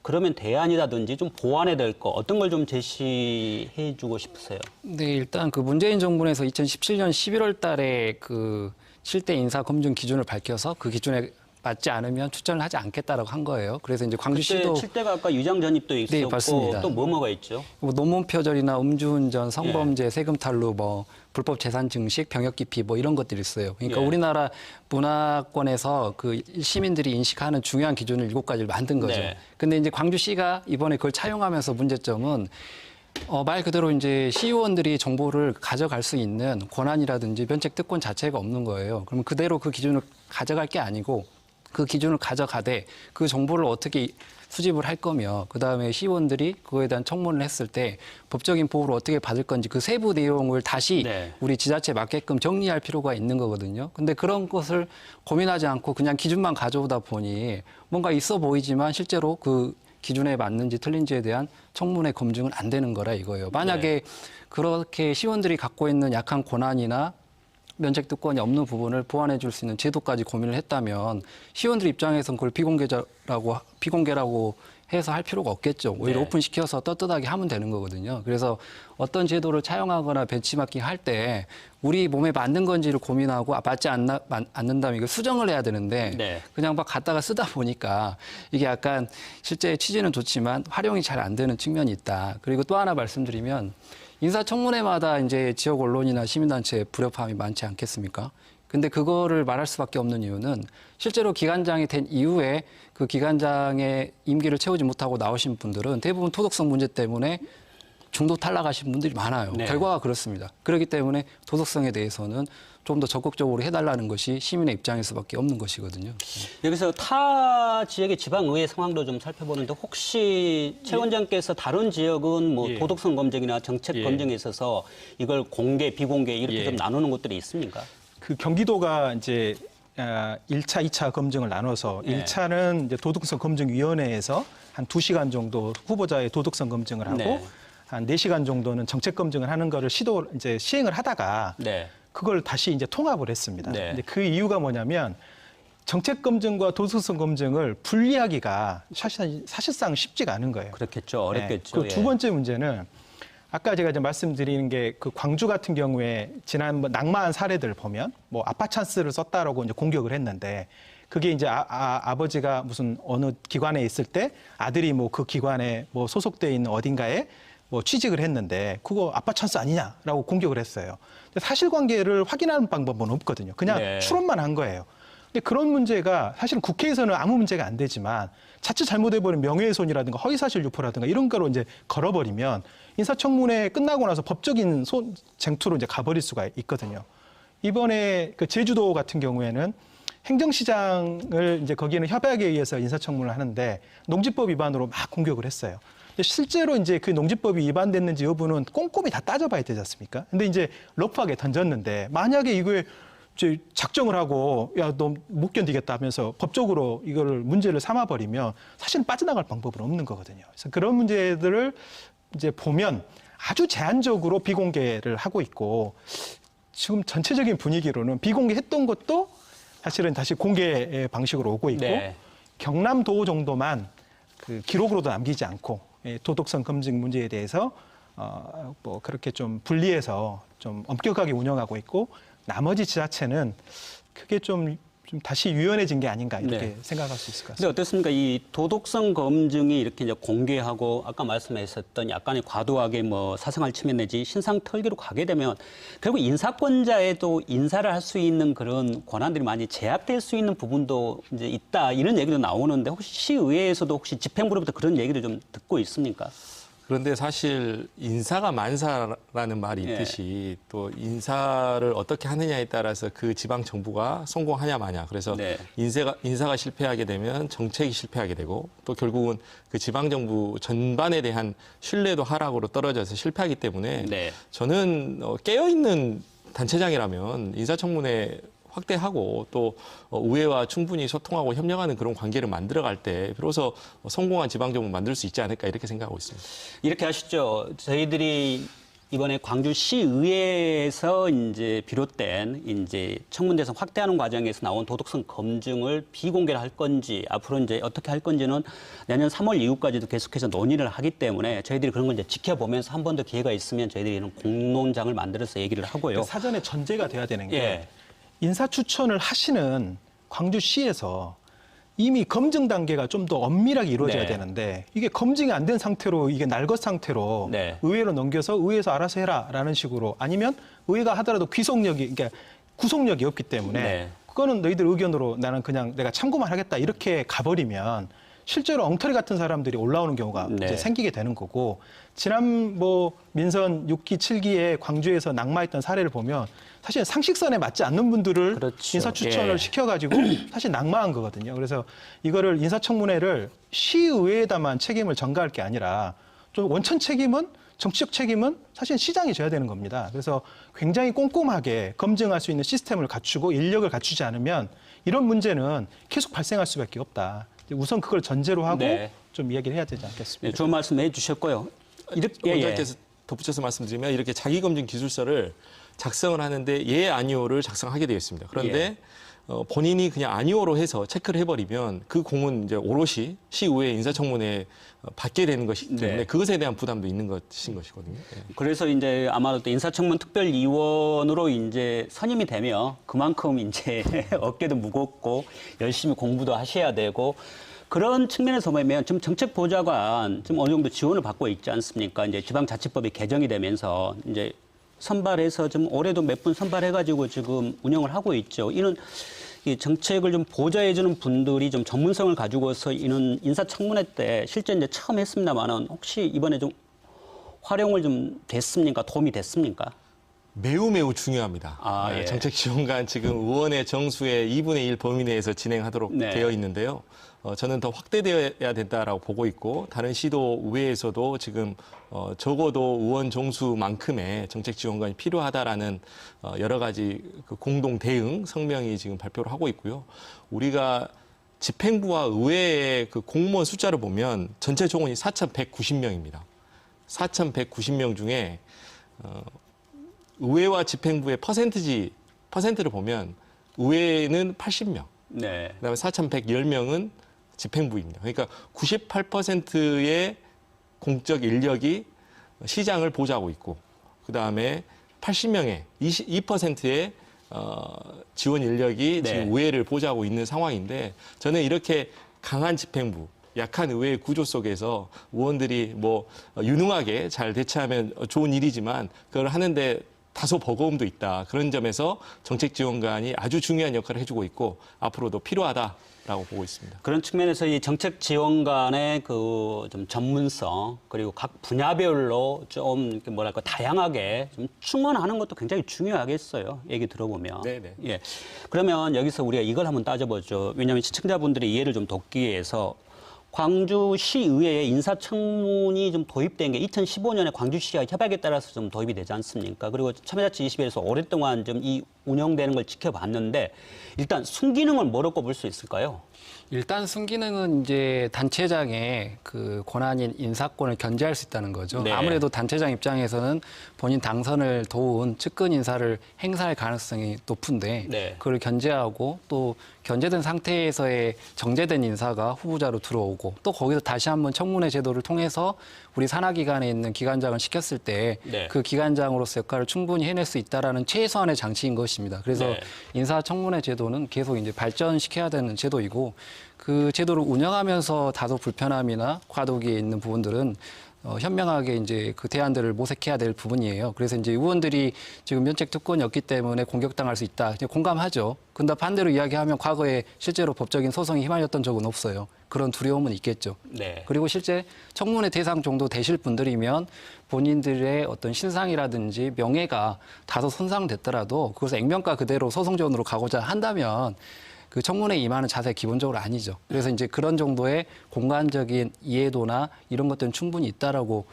S1: 그러면 대안이라든지 좀 보완해야 될 거 어떤 걸 좀 제시해 주고 싶으세요?
S3: 네, 일단 그 문재인 정부에서 2017년 11월 달에 그 7대 인사 검증 기준을 밝혀서 그 기준에 맞지 않으면 추천을 하지 않겠다라고 한 거예요. 그래서 이제
S1: 그때
S3: 광주시도
S1: 7대가 아까 유장 전입도 있었고
S3: 맞습니다.
S1: 또 뭐가 있죠?
S3: 뭐 노무 표절이나 음주운전, 성범죄, 세금 탈루, 뭐 불법 재산 증식, 병역 기피 뭐 이런 것들이 있어요. 그러니까
S1: 예.
S3: 우리나라 문화권에서 그 시민들이 인식하는 중요한 기준을 7가지를 만든 거죠.
S1: 네.
S3: 근데 이제 광주시가 이번에 그걸 차용하면서 문제점은 말 그대로 이제 시의원들이 정보를 가져갈 수 있는 권한이라든지 면책 특권 자체가 없는 거예요. 그러면 그대로 그 기준을 가져갈 게 아니고 그 기준을 가져가되 그 정보를 어떻게 수집을 할 거며 그다음에 시의원들이 그거에 대한 청문을 했을 때 법적인 보호를 어떻게 받을 건지 그 세부 내용을 다시
S1: 네.
S3: 우리 지자체에 맞게끔 정리할 필요가 있는 거거든요. 근데 그런 것을 고민하지 않고 그냥 기준만 가져오다 보니 뭔가 있어 보이지만 실제로 그 기준에 맞는지 틀린지에 대한 청문회 검증은 안 되는 거라 이거예요. 만약에 그렇게 시의원들이 갖고 있는 약한 권한이나 면책 특권이 없는 부분을 보완해 줄 수 있는 제도까지 고민을 했다면 시의원들 입장에서는 그걸 비공개라고 해서 할 필요가 없겠죠. 오히려
S1: 네.
S3: 오픈시켜서 떳떳하게 하면 되는 거거든요. 그래서 어떤 제도를 차용하거나 벤치마킹 할 때 우리 몸에 맞는 건지를 고민하고 맞지 않는다면 이거 수정을 해야 되는데
S1: 네.
S3: 그냥 막 갖다가 쓰다 보니까 이게 약간 실제 취지는 좋지만 활용이 잘 안 되는 측면이 있다. 그리고 또 하나 말씀드리면 인사청문회마다 이제 지역 언론이나 시민단체 불협화음이 많지 않겠습니까? 근데 그거를 말할 수밖에 없는 이유는 실제로 기관장이 된 이후에 그 기관장의 임기를 채우지 못하고 나오신 분들은 대부분 도덕성 문제 때문에 중도 탈락하신 분들이 많아요.
S1: 네.
S3: 결과가 그렇습니다. 그렇기 때문에 도덕성에 대해서는 좀 더 적극적으로 해달라는 것이 시민의 입장에서밖에 없는 것이거든요.
S1: 여기서 타 지역의 지방의회 상황도 좀 살펴보는데 혹시 최 원장께서 다른 지역은 뭐
S4: 예.
S1: 도덕성 검증이나 정책
S4: 예.
S1: 검증에 있어서 이걸 공개, 비공개 이렇게
S4: 예.
S1: 좀 나누는 것들이 있습니까?
S4: 그 경기도가 이제 1차, 2차 검증을 나눠서
S1: 네.
S4: 1차는 이제 도덕성 검증위원회에서 한 2시간 정도 후보자의 도덕성 검증을 하고
S1: 네.
S4: 한 4시간 정도는 정책 검증을 하는 거를 이제 시행을 하다가
S1: 네.
S4: 그걸 다시 이제 통합을 했습니다.
S1: 네.
S4: 근데 그 이유가 뭐냐면 정책 검증과 도덕성 검증을 분리하기가 사실상 쉽지가 않은 거예요.
S1: 그렇겠죠. 어렵겠죠.
S4: 그 두 번째 문제는 아까 제가 이제 말씀드리는 게 그 광주 같은 경우에 지난 낙마한 사례들 보면 뭐 아빠 찬스를 썼다라고 이제 공격을 했는데 그게 이제 아버지가 무슨 어느 기관에 있을 때 아들이 뭐 그 기관에 뭐 소속돼 있는 어딘가에 뭐 취직을 했는데 그거 아빠 찬스 아니냐라고 공격을 했어요. 근데 사실관계를 확인하는 방법은 없거든요. 그냥
S1: 네.
S4: 추론만 한 거예요. 근데 그런 문제가 사실은 국회에서는 아무 문제가 안 되지만 자칫 잘못해버린 명예훼손이라든가 허위사실 유포라든가 이런 거로 이제 걸어버리면 인사청문회 끝나고 나서 법적인 쟁투로 이제 가버릴 수가 있거든요. 이번에 그 제주도 같은 경우에는 행정시장을 이제 거기는 협약에 의해서 인사청문을 하는데 농지법 위반으로 막 공격을 했어요. 근데 실제로 이제 그 농지법이 위반됐는지 여부는 꼼꼼히 다 따져봐야 되지 않습니까? 근데 이제 러프하게 던졌는데 만약에 이거에 이제 작정을 하고 야, 너 못 견디겠다 하면서 법적으로 이거를 문제를 삼아버리면 사실 빠져나갈 방법은 없는 거거든요. 그래서 그런 문제들을 이제 보면 아주 제한적으로 비공개를 하고 있고 지금 전체적인 분위기로는 비공개했던 것도 사실은 다시 공개 방식으로 오고 있고
S1: 네.
S4: 경남도 정도만 그 기록으로도 남기지 않고 도덕성 검증 문제에 대해서 뭐 그렇게 좀 분리해서 좀 엄격하게 운영하고 있고 나머지 지자체는 그게 좀 다시 유연해진 게 아닌가 이렇게
S1: 네.
S4: 생각할 수 있을 것
S1: 근데
S4: 같습니다.
S1: 어떻습니까? 이 도덕성 검증이 이렇게 이제 공개하고 아까 말씀하셨던 약간의 과도하게 뭐 사생활 침해 내지 신상 털기로 가게 되면 결국 인사권자에도 인사를 할 수 있는 그런 권한들이 많이 제약될 수 있는 부분도 이제 있다 이런 얘기도 나오는데 혹시 시의회에서도 혹시 집행부로부터 그런 얘기를 좀 듣고 있습니까?
S2: 그런데 사실 인사가 만사라는 말이 있듯이 또 인사를 어떻게 하느냐에 따라서 그 지방 정부가 성공하냐 마냐. 그래서
S1: 네.
S2: 인사가 실패하게 되면 정책이 실패하게 되고 또 결국은 그 지방 정부 전반에 대한 신뢰도 하락으로 떨어져서 실패하기 때문에
S1: 네.
S2: 저는 깨어 있는 단체장이라면 인사청문회 확대하고 또 의회와 충분히 소통하고 협력하는 그런 관계를 만들어갈 때 비로소 성공한 지방정부 만들 수 있지 않을까 이렇게 생각하고 있습니다.
S1: 이렇게 하시죠. 저희들이 이번에 광주시의회에서 이제 비롯된 이제 청문 대상 확대하는 과정에서 나온 도덕성 검증을 비공개를 할 건지 앞으로 이제 어떻게 할 건지는 내년 3월 이후까지도 계속해서 논의를 하기 때문에 저희들이 그런 걸 이제 지켜보면서 한 번 더 기회가 있으면 저희들이 이런 공론장을 만들어서 얘기를 하고요.
S4: 사전에 전제가 돼야 되는 게
S1: 예.
S4: 인사 추천을 하시는 광주시에서 이미 검증 단계가 좀 더 엄밀하게 이루어져야
S1: 네.
S4: 되는데 이게 검증이 안 된 상태로 이게 날것 상태로
S1: 네.
S4: 의회로 넘겨서 의회에서 알아서 해라라는 식으로 아니면 의회가 하더라도 귀속력이 그러니까 구속력이 없기 때문에
S1: 네.
S4: 그거는 너희들 의견으로 나는 그냥 내가 참고만 하겠다 이렇게 가버리면 실제로 엉터리 같은 사람들이 올라오는 경우가
S1: 네.
S4: 이제 생기게 되는 거고 지난 뭐 민선 6기, 7기에 광주에서 낙마했던 사례를 보면 사실 상식선에 맞지 않는 분들을
S1: 그렇죠.
S4: 인사 추천을
S1: 예.
S4: 시켜가지고 사실 낙마한 거거든요. 그래서 이거를 인사청문회를 시의회에다만 책임을 전가할 게 아니라 좀 원천 책임은 정치적 책임은 사실 시장이 져야 되는 겁니다. 그래서 굉장히 꼼꼼하게 검증할 수 있는 시스템을 갖추고 인력을 갖추지 않으면 이런 문제는 계속 발생할 수밖에 없다. 우선 그걸 전제로 하고
S1: 네.
S4: 좀 이야기를 해야 되지
S1: 네,
S4: 않겠습니까?
S1: 좋은 말씀 해주셨고요. 이렇게
S2: 원장께서 덧붙여서 말씀드리면 이렇게 자기검증 기술서를 작성을 하는데 예 아니오를 작성하게 되어 있습니다. 그런데 본인이 그냥 아니오로 해서 체크를 해버리면 그 공은 이제 오롯이 시의회 인사청문회에 받게 되는 것이기 때문에
S1: 네.
S2: 그것에 대한 부담도 있는 것인 것이거든요. 예.
S1: 그래서 이제 아마도 인사청문 특별위원으로 이제 선임이 되면 그만큼 이제 어깨도 무겁고 열심히 공부도 하셔야 되고 그런 측면에서 보면 지금 정책보좌관 지금 어느 정도 지원을 받고 있지 않습니까? 이제 지방자치법이 개정이 되면서 이제 선발해서 좀 올해도 몇 분 선발해가지고 지금 운영을 하고 있죠. 이는 이 정책을 좀 보좌해주는 분들이 좀 전문성을 가지고서 이는 인사청문회 때 실제 이제 처음 했습니다만은 혹시 이번에 좀 활용을 좀 됐습니까? 도움이 됐습니까?
S2: 매우 중요합니다.
S1: 아, 예.
S2: 정책지원관 지금 의원의 정수의 2분의 1 범위 내에서 진행하도록
S1: 네.
S2: 되어 있는데요. 저는 더 확대되어야 된다라고 보고 있고 다른 시도 의회에서도 지금 적어도 의원 정수만큼의 정책지원관이 필요하다라는 여러 가지 그 공동 대응 성명이 지금 발표를 하고 있고요. 우리가 집행부와 의회의 그 공무원 숫자를 보면 전체 총원이 4,190명입니다. 4,190명 중에 의회와 집행부의 퍼센트를 보면 의회는 80명,
S1: 네.
S2: 그다음에 4,110명은 집행부입니다. 그러니까 98%의 공적 인력이 시장을 보좌하고 있고, 그다음에 80명의 2%의 지원 인력이
S1: 네.
S2: 지금 의회를 보좌하고 있는 상황인데 저는 이렇게 강한 집행부, 약한 의회 구조 속에서 의원들이 뭐 유능하게 잘 대처하면 좋은 일이지만 그걸 하는데 다소 버거움도 있다. 그런 점에서 정책지원관이 아주 중요한 역할을 해주고 있고 앞으로도 필요하다라고 보고 있습니다.
S1: 그런 측면에서 이 정책 지원관의 그 좀 전문성 그리고 각 분야별로 좀 뭐랄까 다양하게 좀 충원하는 것도 굉장히 중요하겠어요. 얘기 들어보면.
S2: 네네.
S1: 예. 그러면 여기서 우리가 이걸 한번 따져보죠. 왜냐하면 시청자분들의 이해를 좀 돕기 위해서 광주시의회에 인사청문이 좀 도입된 게 2015년에 광주시와 협약에 따라서 좀 도입이 되지 않습니까? 그리고 참여자치21에서 오랫동안 좀 이 운영되는 걸 지켜봤는데 일단 순기능을 뭐로 꼽을 수 있을까요?
S3: 일단 순기능은 이제 단체장의 그 권한인 인사권을 견제할 수 있다는 거죠.
S1: 네.
S3: 아무래도 단체장 입장에서는 본인 당선을 도운 측근 인사를 행사할 가능성이 높은데
S1: 네.
S3: 그걸 견제하고 또 견제된 상태에서의 정제된 인사가 후보자로 들어오고 또 거기서 다시 한번 청문회 제도를 통해서 우리 산하기관에 있는 기관장을 시켰을 때 그
S1: 네.
S3: 기관장으로서 역할을 충분히 해낼 수 있다라는 최소한의 장치인 것입니다. 그래서
S1: 네.
S3: 인사청문회 제도는 계속 이제 발전시켜야 되는 제도이고 그 제도를 운영하면서 다소 불편함이나 과도기에 있는 부분들은 현명하게 이제 그 대안들을 모색해야 될 부분이에요. 그래서 이제 의원들이 지금 면책 특권이 없기 때문에 공격당할 수 있다. 이제 공감하죠. 근데 반대로 이야기하면 과거에 실제로 법적인 소송이 휘말렸던 적은 없어요. 그런 두려움은 있겠죠.
S1: 네.
S3: 그리고 실제 청문회 대상 정도 되실 분들이면 본인들의 어떤 신상이라든지 명예가 다소 손상됐더라도 그것을 액면가 그대로 소송전으로 가고자 한다면 그 청문회에 임하는 자세가 기본적으로 아니죠. 그래서 이제 그런 정도의 공간적인 이해도나 이런 것들은 충분히 있다라고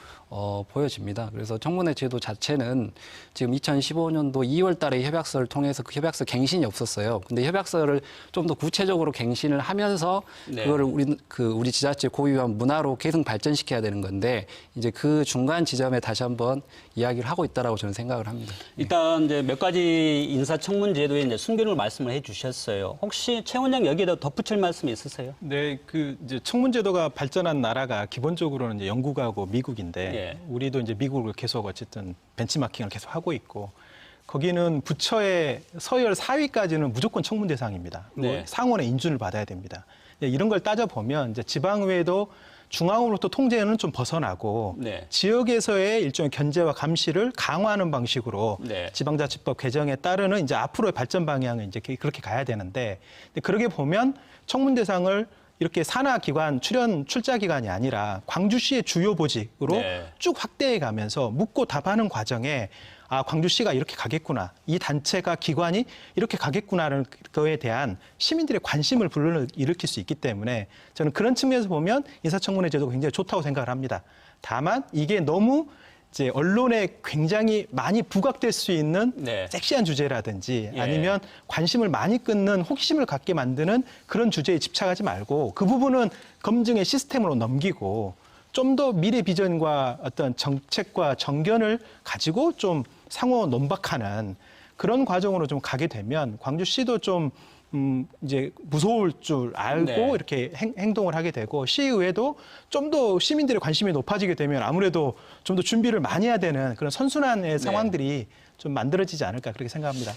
S3: 보여집니다. 그래서 청문회 제도 자체는 지금 2015년도 2월 달에 협약서를 통해서 그 협약서 갱신이 없었어요. 근데 협약서를 좀 더 구체적으로 갱신을 하면서
S1: 네.
S3: 그거를 우리 지자체 고유한 문화로 계속 발전시켜야 되는 건데 이제 그 중간 지점에 다시 한번 이야기를 하고 있다라고 저는 생각을 합니다.
S1: 일단 이제 몇 가지 인사청문 제도에 이제 순기능을 말씀을 해주셨어요. 혹시 최 원장 여기에다 덧붙일 말씀이 있으세요?
S4: 네, 그 이제 청문제도가 발전한 나라가 기본적으로는 이제 영국하고 미국인데
S1: 예.
S4: 우리도 이제 미국을 계속 어쨌든 벤치마킹을 계속 하고 있고 거기는 부처의 서열 4위까지는 무조건 청문 대상입니다. 그리고
S1: 네.
S4: 상원의 인준을 받아야 됩니다. 이런 걸 따져 보면 이제 지방의회도 중앙으로부터 통제는 좀 벗어나고
S1: 네.
S4: 지역에서의 일종의 견제와 감시를 강화하는 방식으로
S1: 네.
S4: 지방자치법 개정에 따르는 이제 앞으로의 발전 방향을 이제 그렇게 가야 되는데 그러게 보면 청문 대상을 이렇게 산하 기관 출자 기관이 아니라 광주시의 주요 보직으로
S1: 네.
S4: 쭉 확대해 가면서 묻고 답하는 과정에 아, 광주시가 이렇게 가겠구나. 이 단체가 기관이 이렇게 가겠구나라는 거에 대한 시민들의 관심을 불러일으킬 수 있기 때문에 저는 그런 측면에서 보면 인사청문회 제도가 굉장히 좋다고 생각을 합니다. 다만 이게 너무 이제 언론에 굉장히 많이 부각될 수 있는
S1: 네.
S4: 섹시한 주제라든지
S1: 예.
S4: 아니면 관심을 많이 끊는 호기심을 갖게 만드는 그런 주제에 집착하지 말고 그 부분은 검증의 시스템으로 넘기고 좀 더 미래 비전과 어떤 정책과 정견을 가지고 좀 상호 논박하는 그런 과정으로 좀 가게 되면 광주시도 좀 이제 무서울 줄 알고
S1: 네.
S4: 이렇게 행동을 하게 되고 시의회도 좀 더 시민들의 관심이 높아지게 되면 아무래도 좀 더 준비를 많이 해야 되는 그런 선순환의 상황들이 좀 만들어지지 않을까 그렇게 생각합니다.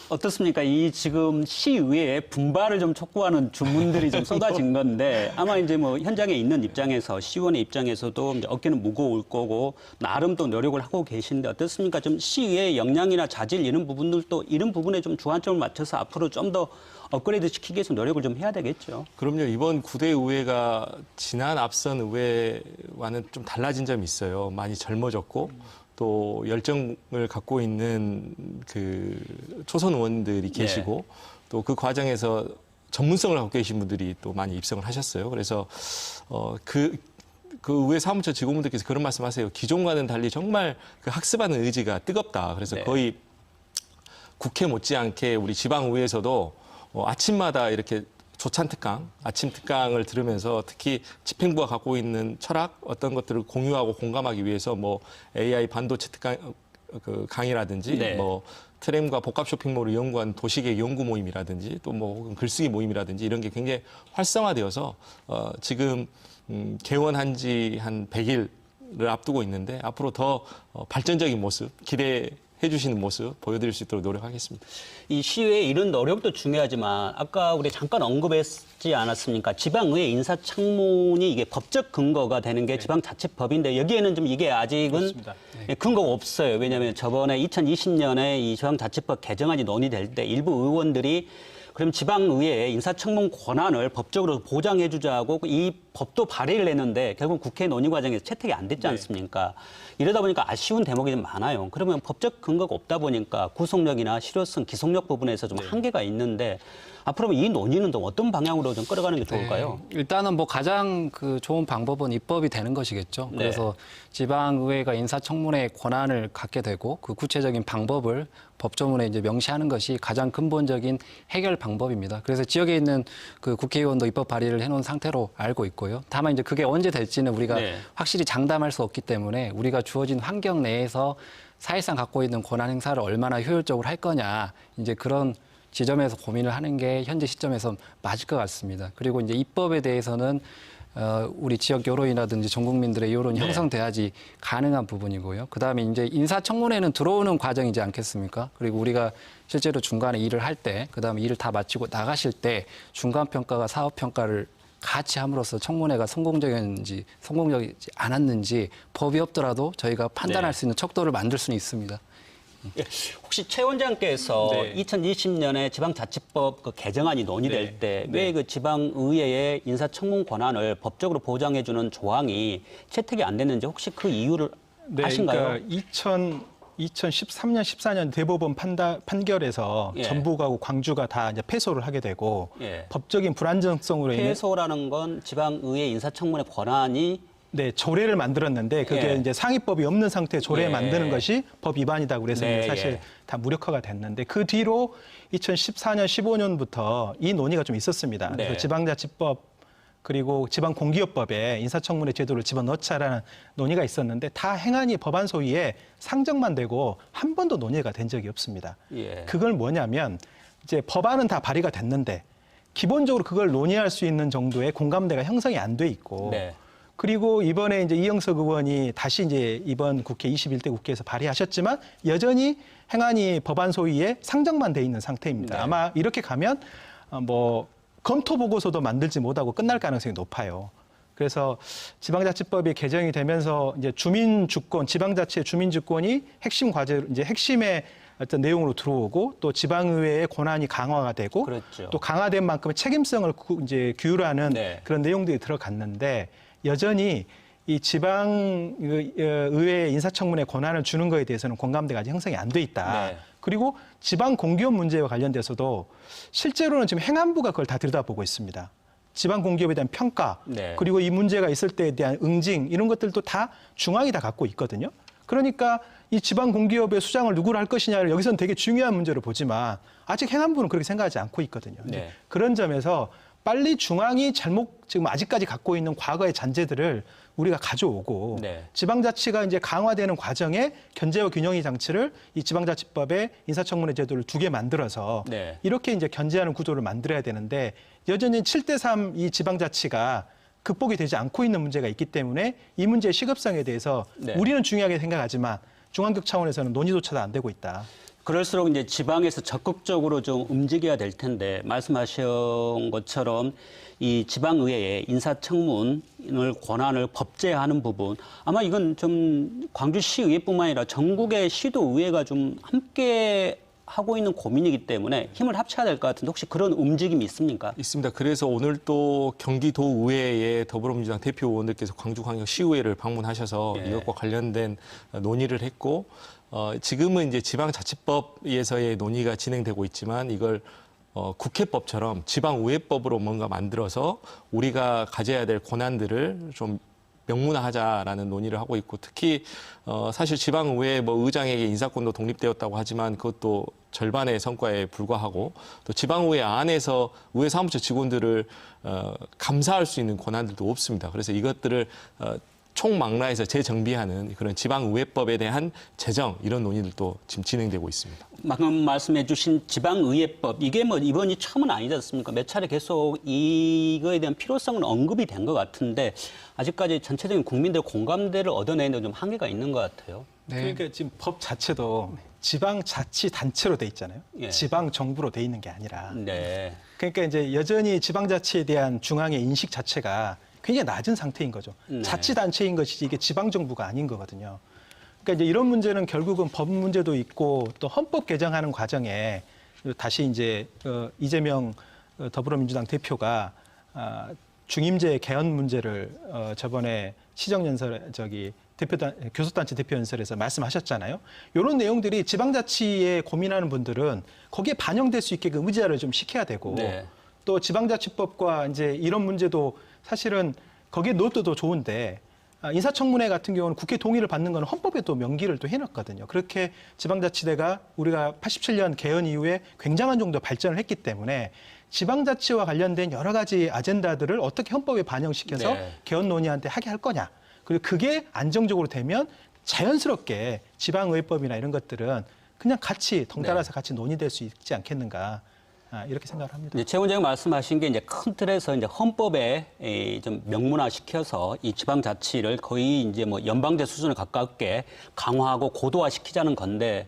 S1: 어떻습니까? 이 지금 시의회에 분발을 좀 촉구하는 주문들이 좀 쏟아진 건데 아마 이제 뭐 현장에 있는 입장에서 시의원의 입장에서도 이제 어깨는 무거울 거고 나름 또 노력을 하고 계신데 어떻습니까? 좀 시의회의 역량이나 자질 이런 부분들도 이런 부분에 좀 주안점을 맞춰서 앞으로 좀 더 업그레이드 시키기 위해서 노력을 좀 해야 되겠죠.
S2: 그럼요. 이번 9대 의회가 지난 앞선 의회와는 좀 달라진 점이 있어요. 많이 젊어졌고 또 열정을 갖고 있는 그 초선 의원들이 계시고 또 그 과정에서 전문성을 갖고 계신 분들이 또 많이 입성을 하셨어요. 그래서 그 의회 사무처 직원분들께서 그런 말씀하세요. 기존과는 달리 정말 그 학습하는 의지가 뜨겁다. 그래서 거의 국회 못지않게 우리 지방의회에서도 아침마다 이렇게 조찬 특강, 아침 특강을 들으면서 특히 집행부가 갖고 있는 철학 어떤 것들을 공유하고 공감하기 위해서 뭐 AI 반도체 특강 그 강의라든지 뭐 트램과 복합 쇼핑몰을 연구한 도시계 연구 모임이라든지 또 뭐 글쓰기 모임이라든지 이런 게 굉장히 활성화되어서 지금 개원한 지 한 100일을 앞두고 있는데 앞으로 더 발전적인 모습 기대해 주시는 모습 보여드릴 수 있도록 노력하겠습니다.
S1: 이 시의회 이런 노력도 중요하지만 아까 우리 잠깐 언급했지 않았습니까? 지방의회 인사청문이 이게 법적 근거가 되는 게 지방자치법인데 여기에는 좀 이게 아직은
S4: 그렇습니다.
S1: 근거가 없어요. 왜냐하면 저번에 2020년에 이 지방자치법 개정안이 논의될 때 일부 의원들이 그럼 지방의회의 인사청문 권한을 법적으로 보장해주자고 이 법도 발의를 했는데 결국 국회 논의 과정에서 채택이 안 됐지 않습니까? 이러다 보니까 아쉬운 대목이 좀 많아요. 그러면 법적 근거가 없다 보니까 구속력이나 실효성, 기속력 부분에서 좀 한계가 있는데 앞으로 이 논의는 또 어떤 방향으로 좀 끌어가는 게 좋을까요?
S3: 일단은 뭐 가장 그 좋은 방법은 입법이 되는 것이겠죠. 그래서 지방의회가 인사청문회 권한을 갖게 되고 그 구체적인 방법을 법조문에 이제 명시하는 것이 가장 근본적인 해결 방법입니다. 그래서 지역에 있는 그 국회의원도 입법 발의를 해놓은 상태로 알고 있고요. 다만 이제 그게 언제 될지는 우리가 확실히 장담할 수 없기 때문에 우리가 주어진 환경 내에서 사실상 갖고 있는 권한 행사를 얼마나 효율적으로 할 거냐 이제 그런 지점에서 고민을 하는 게 현재 시점에서 맞을 것 같습니다. 그리고 이제 입법에 대해서는 우리 지역 여론이라든지 전 국민들의 여론이 형성돼야지 가능한 부분이고요. 그다음에 이제 인사청문회는 들어오는 과정이지 않겠습니까? 그리고 우리가 실제로 중간에 일을 할 때, 그다음에 일을 다 마치고 나가실 때 중간 평가가 사업 평가를 같이 함으로써 청문회가 성공적이었는지 성공적이지 않았는지 법이 없더라도 저희가 판단할 수 있는 척도를 만들 수는 있습니다.
S1: 혹시 최 원장께서 2020년에 지방자치법 그 개정안이 논의될 때 왜 그 지방의회의 인사청문 권한을 법적으로 보장해주는 조항이 채택이 안 됐는지 혹시 그 이유를 아신가요?
S4: 그러니까 2013년, 14년 대법원 판결에서 전북하고 광주가 다 이제 패소를 하게 되고 법적인 불안정성으로 인해
S1: 패소라는 건 지방의회 인사청문회 권한이
S4: 조례를 만들었는데 그게 이제 상위법이 없는 상태에 조례 만드는 것이 법 위반이다 그래서 사실 다 무력화가 됐는데 그 뒤로 2014년, 15년부터 이 논의가 좀 있었습니다. 그래서 지방자치법 그리고 지방공기업법에 인사청문회 제도를 집어넣자라는 논의가 있었는데 다 행안위 법안 소위에 상정만 되고 한 번도 논의가 된 적이 없습니다. 그걸 뭐냐면 이제 법안은 다 발의가 됐는데 기본적으로 그걸 논의할 수 있는 정도의 공감대가 형성이 안 돼 있고 그리고 이번에 이제 이영석 의원이 다시 이제 이번 국회 21대 국회에서 발의하셨지만 여전히 행안위 법안 소위에 상정만 돼 있는 상태입니다. 아마 이렇게 가면 뭐 검토 보고서도 만들지 못하고 끝날 가능성이 높아요. 그래서 지방자치법이 개정이 되면서 이제 주민주권, 지방자치의 주민주권이 핵심 과제로 이제 핵심의 어떤 내용으로 들어오고 또 지방의회의 권한이 강화가 되고 또 강화된 만큼의 책임성을 이제 규율하는 그런 내용들이 들어갔는데 여전히 이 지방의회 인사청문회 권한을 주는 것에 대해서는 공감대가 아직 형성이 안 돼 있다. 그리고 지방공기업 문제와 관련돼서도 실제로는 지금 행안부가 그걸 다 들여다보고 있습니다. 지방공기업에 대한 평가 그리고 이 문제가 있을 때에 대한 응징 이런 것들도 다 중앙이 다 갖고 있거든요. 그러니까 이 지방공기업의 수장을 누구를 할 것이냐를 여기서는 되게 중요한 문제로 보지만 아직 행안부는 그렇게 생각하지 않고 있거든요. 그런 점에서 빨리 중앙이 지금 아직까지 갖고 있는 과거의 잔재들을 우리가 가져오고
S1: 네.
S4: 지방자치가 이제 강화되는 과정에 견제와 균형의 장치를 이 지방자치법에 인사청문회 제도를 2개 만들어서
S1: 네.
S4: 이렇게 이제 견제하는 구조를 만들어야 되는데 여전히 7대3 이 지방자치가 극복이 되지 않고 있는 문제가 있기 때문에 이 문제의 시급성에 대해서
S1: 네.
S4: 우리는 중요하게 생각하지만 중앙국 차원에서는 논의조차도 안 되고 있다.
S1: 그럴수록 이제 지방에서 적극적으로 좀 움직여야 될 텐데 말씀하신 것처럼 이 지방의회의 인사청문을 권한을 법제하는 부분 아마 이건 좀 광주시의회뿐만 아니라 전국의 시도의회가 좀 함께 하고 있는 고민이기 때문에 힘을 합쳐야 될 것 같은데 혹시 그런 움직임이 있습니까?
S2: 있습니다. 그래서 오늘 또 경기도의회의 더불어민주당 대표 의원들께서 광주광역시의회를 방문하셔서
S1: 예.
S2: 이것과 관련된 논의를 했고 지금은 이제 지방자치법에서의 논의가 진행되고 있지만 이걸 국회법처럼 지방의회법으로 뭔가 만들어서 우리가 가져야 될 권한들을 좀 명문화하자라는 논의를 하고 있고 특히 사실 지방의회 뭐 의장에게 인사권도 독립되었다고 하지만 그것도 절반의 성과에 불과하고 또 지방의회 안에서 의회 사무처 직원들을 감사할 수 있는 권한들도 없습니다. 그래서 이것들을 총망라해서 재정비하는 그런 지방의회법에 대한 제정 이런 논의들도 지금 진행되고 있습니다.
S1: 방금 말씀해 주신 지방의회법 이게 뭐 이번이 처음은 아니지 않습니까? 몇 차례 계속 이거에 대한 필요성은 언급이 된 것 같은데 아직까지 전체적인 국민들의 공감대를 얻어내는 좀 한계가 있는 것 같아요.
S3: 네.
S4: 그러니까 지금 법 자체도 지방자치단체로 돼 있잖아요.
S1: 예.
S4: 지방정부로 돼 있는 게 아니라.
S1: 네.
S4: 그러니까 이제 여전히 지방자치에 대한 중앙의 인식 자체가 굉장히 낮은 상태인 거죠.
S1: 네.
S4: 자치단체인 것이지 이게 지방정부가 아닌 거거든요. 그러니까 이제 이런 문제는 결국은 법 문제도 있고 또 헌법 개정하는 과정에 다시 이제 이재명 더불어민주당 대표가 중임제 개헌 문제를 저번에 시정연설 교섭단체 대표연설에서 말씀하셨잖아요. 이런 내용들이 지방자치에 고민하는 분들은 거기에 반영될 수 있게끔 의지를 좀 시켜야 되고
S1: 네.
S4: 또 지방자치법과 이제 이런 문제도 사실은 거기에 넣어도 좋은데 인사청문회 같은 경우는 국회 동의를 받는 건 헌법에 또 명기를 또 해놨거든요. 그렇게 지방자치대가 우리가 87년 개헌 이후에 굉장한 정도 발전을 했기 때문에 지방자치와 관련된 여러 가지 아젠다들을 어떻게 헌법에 반영시켜서
S1: 네.
S4: 개헌 논의한테 하게 할 거냐. 그리고 그게 안정적으로 되면 자연스럽게 지방의회법이나 이런 것들은 그냥 같이 덩달아서 같이 논의될 수 있지 않겠는가. 이렇게 생각을 합니다.
S1: 최 원장님 말씀하신 게 이제 큰 틀에서 이제 헌법에 좀 명문화시켜서 이 지방자치를 거의 이제 뭐 연방제 수준에 가깝게 강화하고 고도화시키자는 건데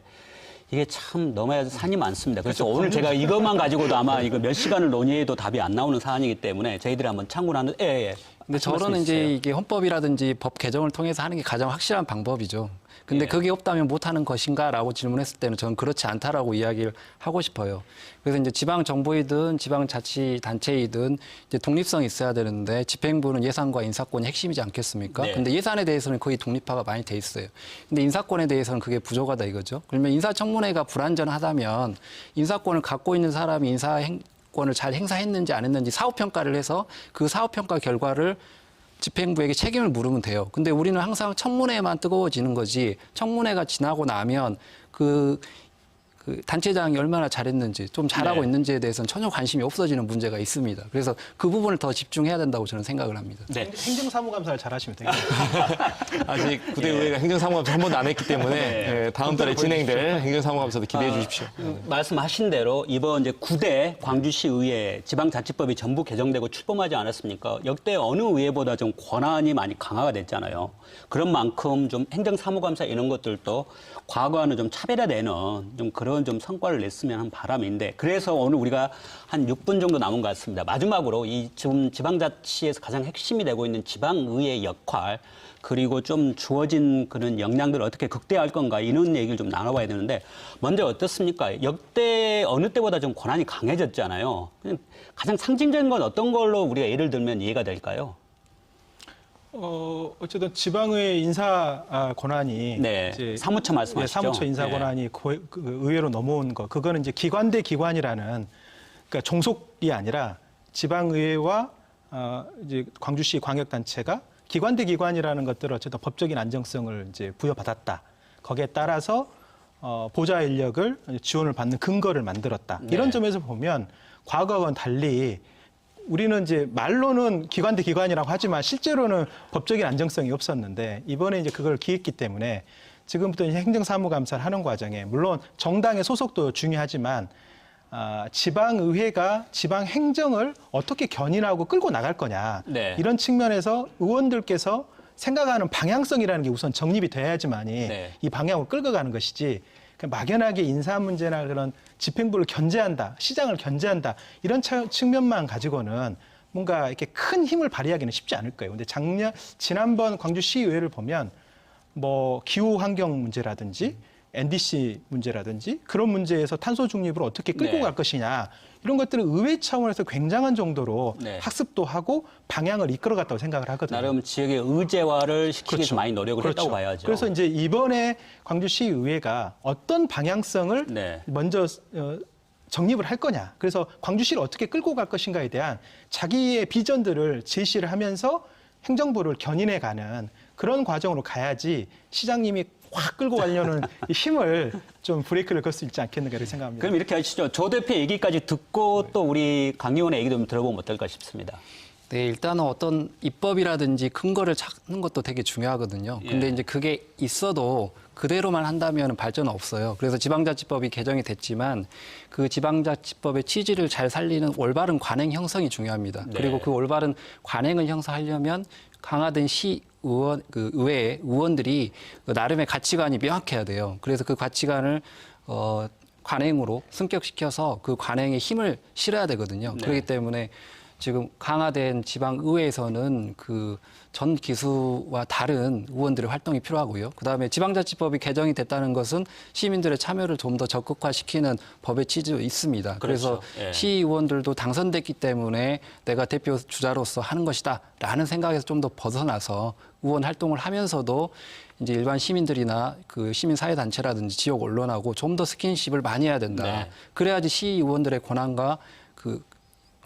S1: 이게 참 넘어야 할 산이 많습니다. 그래서 오늘 제가 이것만 가지고도 아마 이거 몇 시간을 논의해도 답이 안 나오는 사안이기 때문에 저희들이 한번 참고를 하는. 예.
S3: 근데 저는
S1: 말씀해
S3: 이제
S1: 주세요.
S3: 이게 헌법이라든지 법 개정을 통해서 하는 게 가장 확실한 방법이죠. 근데
S1: 예.
S3: 그게 없다면 못하는 것인가라고 질문했을 때는 저는 그렇지 않다라고 이야기를 하고 싶어요. 그래서 이제 지방 정부이든 지방 자치 단체이든 이제 독립성이 있어야 되는데 집행부는 예산과 인사권이 핵심이지 않겠습니까?
S1: 네.
S3: 근데 예산에 대해서는 거의 독립화가 많이 돼 있어요. 근데 인사권에 대해서는 그게 부족하다 이거죠. 그러면 인사청문회가 불완전하다면 인사권을 갖고 있는 사람이 인사권을 잘 행사했는지 안 했는지 사후평가를 해서 그 사후평가 결과를 집행부에게 책임을 물으면 돼요. 근데 우리는 항상 청문회만 뜨거워지는 거지 청문회가 지나고 나면 그 단체장이 얼마나 잘했는지 좀 잘하고
S1: 네.
S3: 있는지에 대해서는 전혀 관심이 없어지는 문제가 있습니다. 그래서 그 부분을 더 집중해야 된다고 저는 생각을 합니다.
S1: 네.
S4: 행정사무감사를 잘 하시면 되겠네요.
S2: 아직 구대의회가 행정사무감사 한 번도 안 했기 때문에
S1: 네.
S2: 다음 달에 진행될 행정사무감사도 기대해 주십시오.
S1: 말씀하신 대로 이번 이제 9대 광주시 의회 지방자치법이 전부 개정되고 출범하지 않았습니까? 역대 어느 의회보다 좀 권한이 많이 강화가 됐잖아요. 그런 만큼 좀 행정사무감사 이런 것들도 과거와는 좀 차별화되는 좀 그런 좀 성과를 냈으면 하는 바람인데 그래서 오늘 우리가 한 6분 정도 남은 것 같습니다. 마지막으로 이 지금 지방자치에서 가장 핵심이 되고 있는 지방의회의 역할 그리고 좀 주어진 그런 역량들을 어떻게 극대화할 건가 이런 얘기를 좀 나눠봐야 되는데 먼저 어떻습니까? 역대 어느 때보다 좀 권한이 강해졌잖아요. 가장 상징적인 건 어떤 걸로 우리가 예를 들면 이해가 될까요?
S4: 어쨌든 지방의 인사 권한이
S1: 네,
S4: 이제
S1: 사무처 말씀하시죠?
S4: 네, 사무처 인사
S1: 네.
S4: 권한이 그 의회로 넘어온 거. 그거는 이제 기관 대 기관이라는 그러니까 종속이 아니라 지방의회와 이제 광주시 광역단체가 기관 대 기관이라는 것들을 어쨌든 법적인 안정성을 이제 부여받았다. 거기에 따라서 보좌 인력을 지원을 받는 근거를 만들었다.
S1: 네.
S4: 이런 점에서 보면 과거와는 달리 우리는 이제 말로는 기관 대 기관이라고 하지만 실제로는 법적인 안정성이 없었는데 이번에 이제 그걸 기했기 때문에 지금부터 이제 행정사무감사를 하는 과정에 물론 정당의 소속도 중요하지만 지방의회가 지방행정을 어떻게 견인하고 끌고 나갈 거냐
S1: 네.
S4: 이런 측면에서 의원들께서 생각하는 방향성이라는 게 우선 정립이 돼야지만이
S1: 네.
S4: 이 방향으로 끌고 가는 것이지 막연하게 인사 문제나 그런 집행부를 견제한다, 시장을 견제한다 이런 측면만 가지고는 뭔가 이렇게 큰 힘을 발휘하기는 쉽지 않을 거예요. 근데 지난번 광주시의회를 보면 뭐 기후 환경 문제라든지 NDC 문제라든지 그런 문제에서 탄소 중립을 어떻게 끌고
S1: 네.
S4: 갈 것이냐 이런 것들을 의회 차원에서 굉장한 정도로
S1: 네.
S4: 학습도 하고 방향을 이끌어갔다고 생각을 하거든요.
S1: 나름 지역의 의제화를 시키기 위해서
S4: 그렇죠.
S1: 많이 노력을
S4: 그렇죠.
S1: 했다고 봐야죠.
S4: 그래서 이제 이번에 광주시의회가 어떤 방향성을
S1: 네.
S4: 먼저 정립을 할 거냐. 그래서 광주시를 어떻게 끌고 갈 것인가에 대한 자기의 비전들을 제시를 하면서 행정부를 견인해가는 그런 과정으로 가야지 시장님이 확 끌고 가려는 이 힘을 좀 브레이크를 걸 수 있지 않겠는가 이렇게 생각합니다.
S1: 그럼 이렇게 하시죠. 조 대표 얘기까지 듣고 또 우리 강 의원의 얘기도 좀 들어보면 어떨까 싶습니다.
S3: 네, 일단은 어떤 입법이라든지 근거를 찾는 것도 되게 중요하거든요. 근데
S1: 예.
S3: 이제 그게 있어도 그대로만 한다면 발전은 없어요. 그래서 지방자치법이 개정이 됐지만 그 지방자치법의 취지를 잘 살리는 올바른 관행 형성이 중요합니다.
S1: 네.
S3: 그리고 그 올바른 관행을 형성하려면 강화된 시의원, 그 의회 의원들이 그 나름의 가치관이 명확해야 돼요. 그래서 그 가치관을 관행으로 승격시켜서 그 관행에 힘을 실어야 되거든요.
S1: 네.
S3: 그렇기 때문에 지금 강화된 지방의회에서는 그 전 기수와 다른 의원들의 활동이 필요하고요. 그다음에 지방자치법이 개정이 됐다는 것은 시민들의 참여를 좀 더 적극화시키는 법의 취지도 있습니다. 그래서
S1: 그렇죠. 예.
S3: 시의원들도 당선됐기 때문에 내가 대표 주자로서 하는 것이다라는 생각에서 좀 더 벗어나서 의원 활동을 하면서도 이제 일반 시민들이나 그 시민사회단체라든지 지역 언론하고 좀 더 스킨십을 많이 해야 된다.
S1: 네.
S3: 그래야지 시의원들의 권한과 그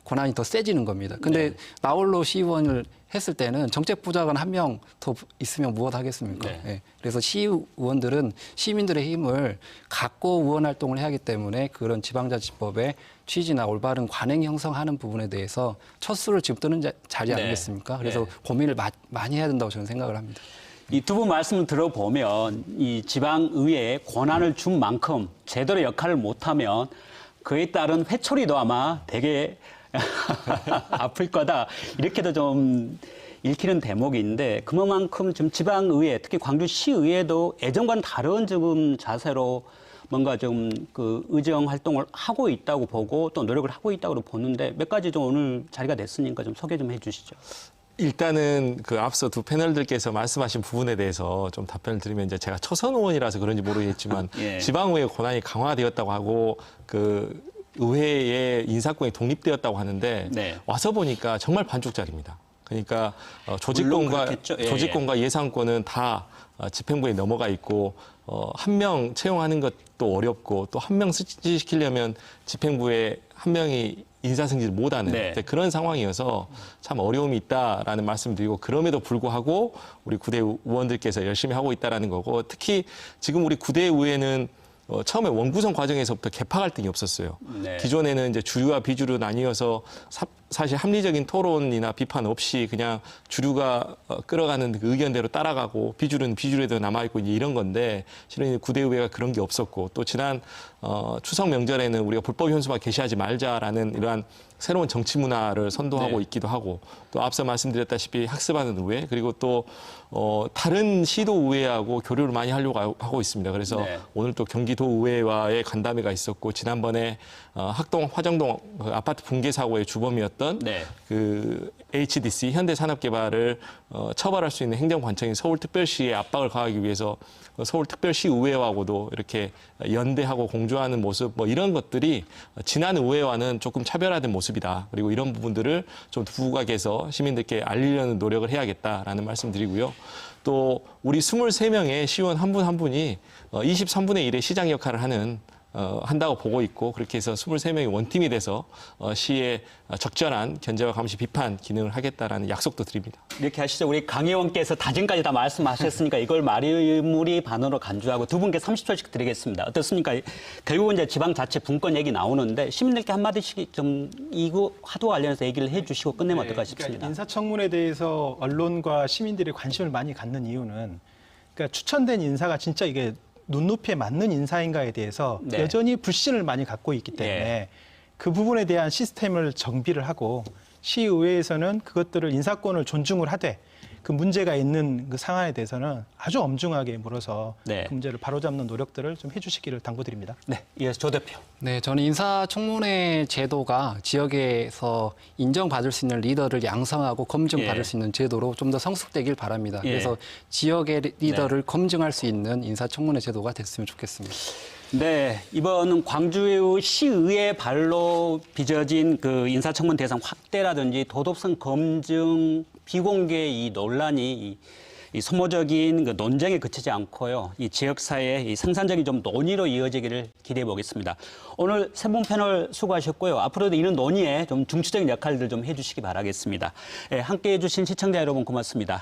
S3: 권한이 더 세지는 겁니다. 근데
S1: 네.
S3: 나홀로 시의원을 했을 때는 정책부장관 한 명 더 있으면 무엇 하겠습니까?
S1: 네.
S3: 예. 그래서 시의원들은 시민들의 힘을 갖고 의원 활동을 해야 하기 때문에 그런 지방자치법의 취지나 올바른 관행 형성하는 부분에 대해서 첫 수를 지금 뜨는 자리
S1: 네.
S3: 아니겠습니까? 그래서
S1: 네.
S3: 고민을 많이 해야 된다고 저는 생각을 합니다.
S1: 이 두 분 말씀을 들어보면 이 지방의회에 권한을 준 만큼 제대로 역할을 못하면 그에 따른 회초리도 아마 되게 아플 거다. 이렇게도 좀 읽히는 대목인데 그만큼 지금 지방의회, 특히 광주시의회도 예전과는 다른 지금 자세로 뭔가 좀 그 의정 활동을 하고 있다고 보고 또 노력을 하고 있다고 보는데 몇 가지 좀 오늘 자리가 됐으니까 좀 소개 좀 해주시죠.
S2: 일단은 그 앞서 두 패널들께서 말씀하신 부분에 대해서 좀 답변을 드리면 이제 제가 초선 의원이라서 그런지 모르겠지만
S1: 예.
S2: 지방의회 권한이 강화되었다고 하고 그 의회의 인사권이 독립되었다고 하는데
S1: 네.
S2: 와서 보니까 정말 반쪽짜리입니다. 그러니까
S1: 물론 그렇겠죠. 예,
S2: 조직권과 예산권은 다 집행부에 넘어가 있고 한 명 채용하는 것도 어렵고 또 한 명 승진시키려면 집행부에 한 명이 인사승진을 못하는
S1: 네.
S2: 그런 상황이어서 참 어려움이 있다라는 말씀드리고 그럼에도 불구하고 우리 구대 의원들께서 열심히 하고 있다라는 거고 특히 지금 우리 구대 의회는 처음에 원구성 과정에서부터 개파 갈등이 없었어요.
S1: 네.
S2: 기존에는 이제 주류와 비주류 나뉘어서 사실 합리적인 토론이나 비판 없이 그냥 주류가 끌어가는 그 의견대로 따라가고 비주류는 비주류대로 남아있고 이제 이런 건데 실은 구대의회가 그런 게 없었고 또 지난 추석 명절에는 우리가 불법 현수막 게시하지 말자라는 이러한 새로운 정치 문화를 선도하고
S1: 네.
S2: 있기도 하고 또 앞서 말씀드렸다시피 학습하는 의회 그리고 또 다른 시도 의회하고 교류를 많이 하려고 하고 있습니다. 그래서
S1: 네.
S2: 오늘 또 경기도 의회와의 간담회가 있었고 지난번에 화정동 아파트 붕괴 사고의 주범이었던
S1: 네.
S2: 그 HDC 현대산업개발을 처벌할 수 있는 행정관청인 서울특별시에 압박을 가하기 위해서 서울특별시 의회하고도 이렇게 연대하고 공조하는 모습 뭐 이런 것들이 지난 의회와는 조금 차별화된 모습이다. 그리고 이런 부분들을 좀 두각에서 시민들께 알리려는 노력을 해야겠다라는 말씀드리고요. 또 우리 23명의 시의원 한 분 한 분이 23분의 1의 시장 역할을 하는 한다고 보고 있고 그렇게 해서 23명이 원팀이 돼서 시의 적절한 견제와 감시 비판 기능을 하겠다라는 약속도 드립니다.
S1: 이렇게 하시죠. 우리 강 의원께서 다짐까지 다 말씀하셨으니까 이걸 마무리 반으로 간주하고 두 분께 30초씩 드리겠습니다. 어떻습니까? 결국은 이제 지방자치 분권 얘기 나오는데 시민들께 한마디씩 좀 이거 화두와 관련해서 얘기를 해주시고 끝내면 어떨까 싶습니다.
S4: 그러니까 인사청문회에 대해서 언론과 시민들이 관심을 많이 갖는 이유는 그러니까 추천된 인사가 진짜 이게 눈높이에 맞는 인사인가에 대해서
S1: 네.
S4: 여전히 불신을 많이 갖고 있기 때문에 그 부분에 대한 시스템을 정비를 하고 시의회에서는 그것들을 인사권을 존중을 하되 그 문제가 있는 그 상황에 대해서는 아주 엄중하게 물어서
S1: 네.
S4: 그 문제를 바로잡는 노력들을 좀 해주시기를 당부드립니다.
S1: 네, 이어서 조 대표.
S3: 네, 저는 인사청문회 제도가 지역에서 인정받을 수 있는 리더를 양성하고 검증받을
S1: 예.
S3: 수 있는 제도로 좀 더 성숙되길 바랍니다.
S1: 예.
S3: 그래서 지역의 리더를 검증할 수 있는 인사청문회 제도가 됐으면 좋겠습니다.
S1: 네, 이번 광주 시의회 발로 빚어진 그 인사청문 대상 확대라든지 도덕성 검증 비공개 이 논란이 이 소모적인 그 논쟁에 그치지 않고요. 이 지역사회의 이 생산적인 좀 논의로 이어지기를 기대해 보겠습니다. 오늘 세 분 패널 수고하셨고요. 앞으로도 이런 논의에 좀 중추적인 역할들 좀 해주시기 바라겠습니다. 함께해 주신 시청자 여러분 고맙습니다.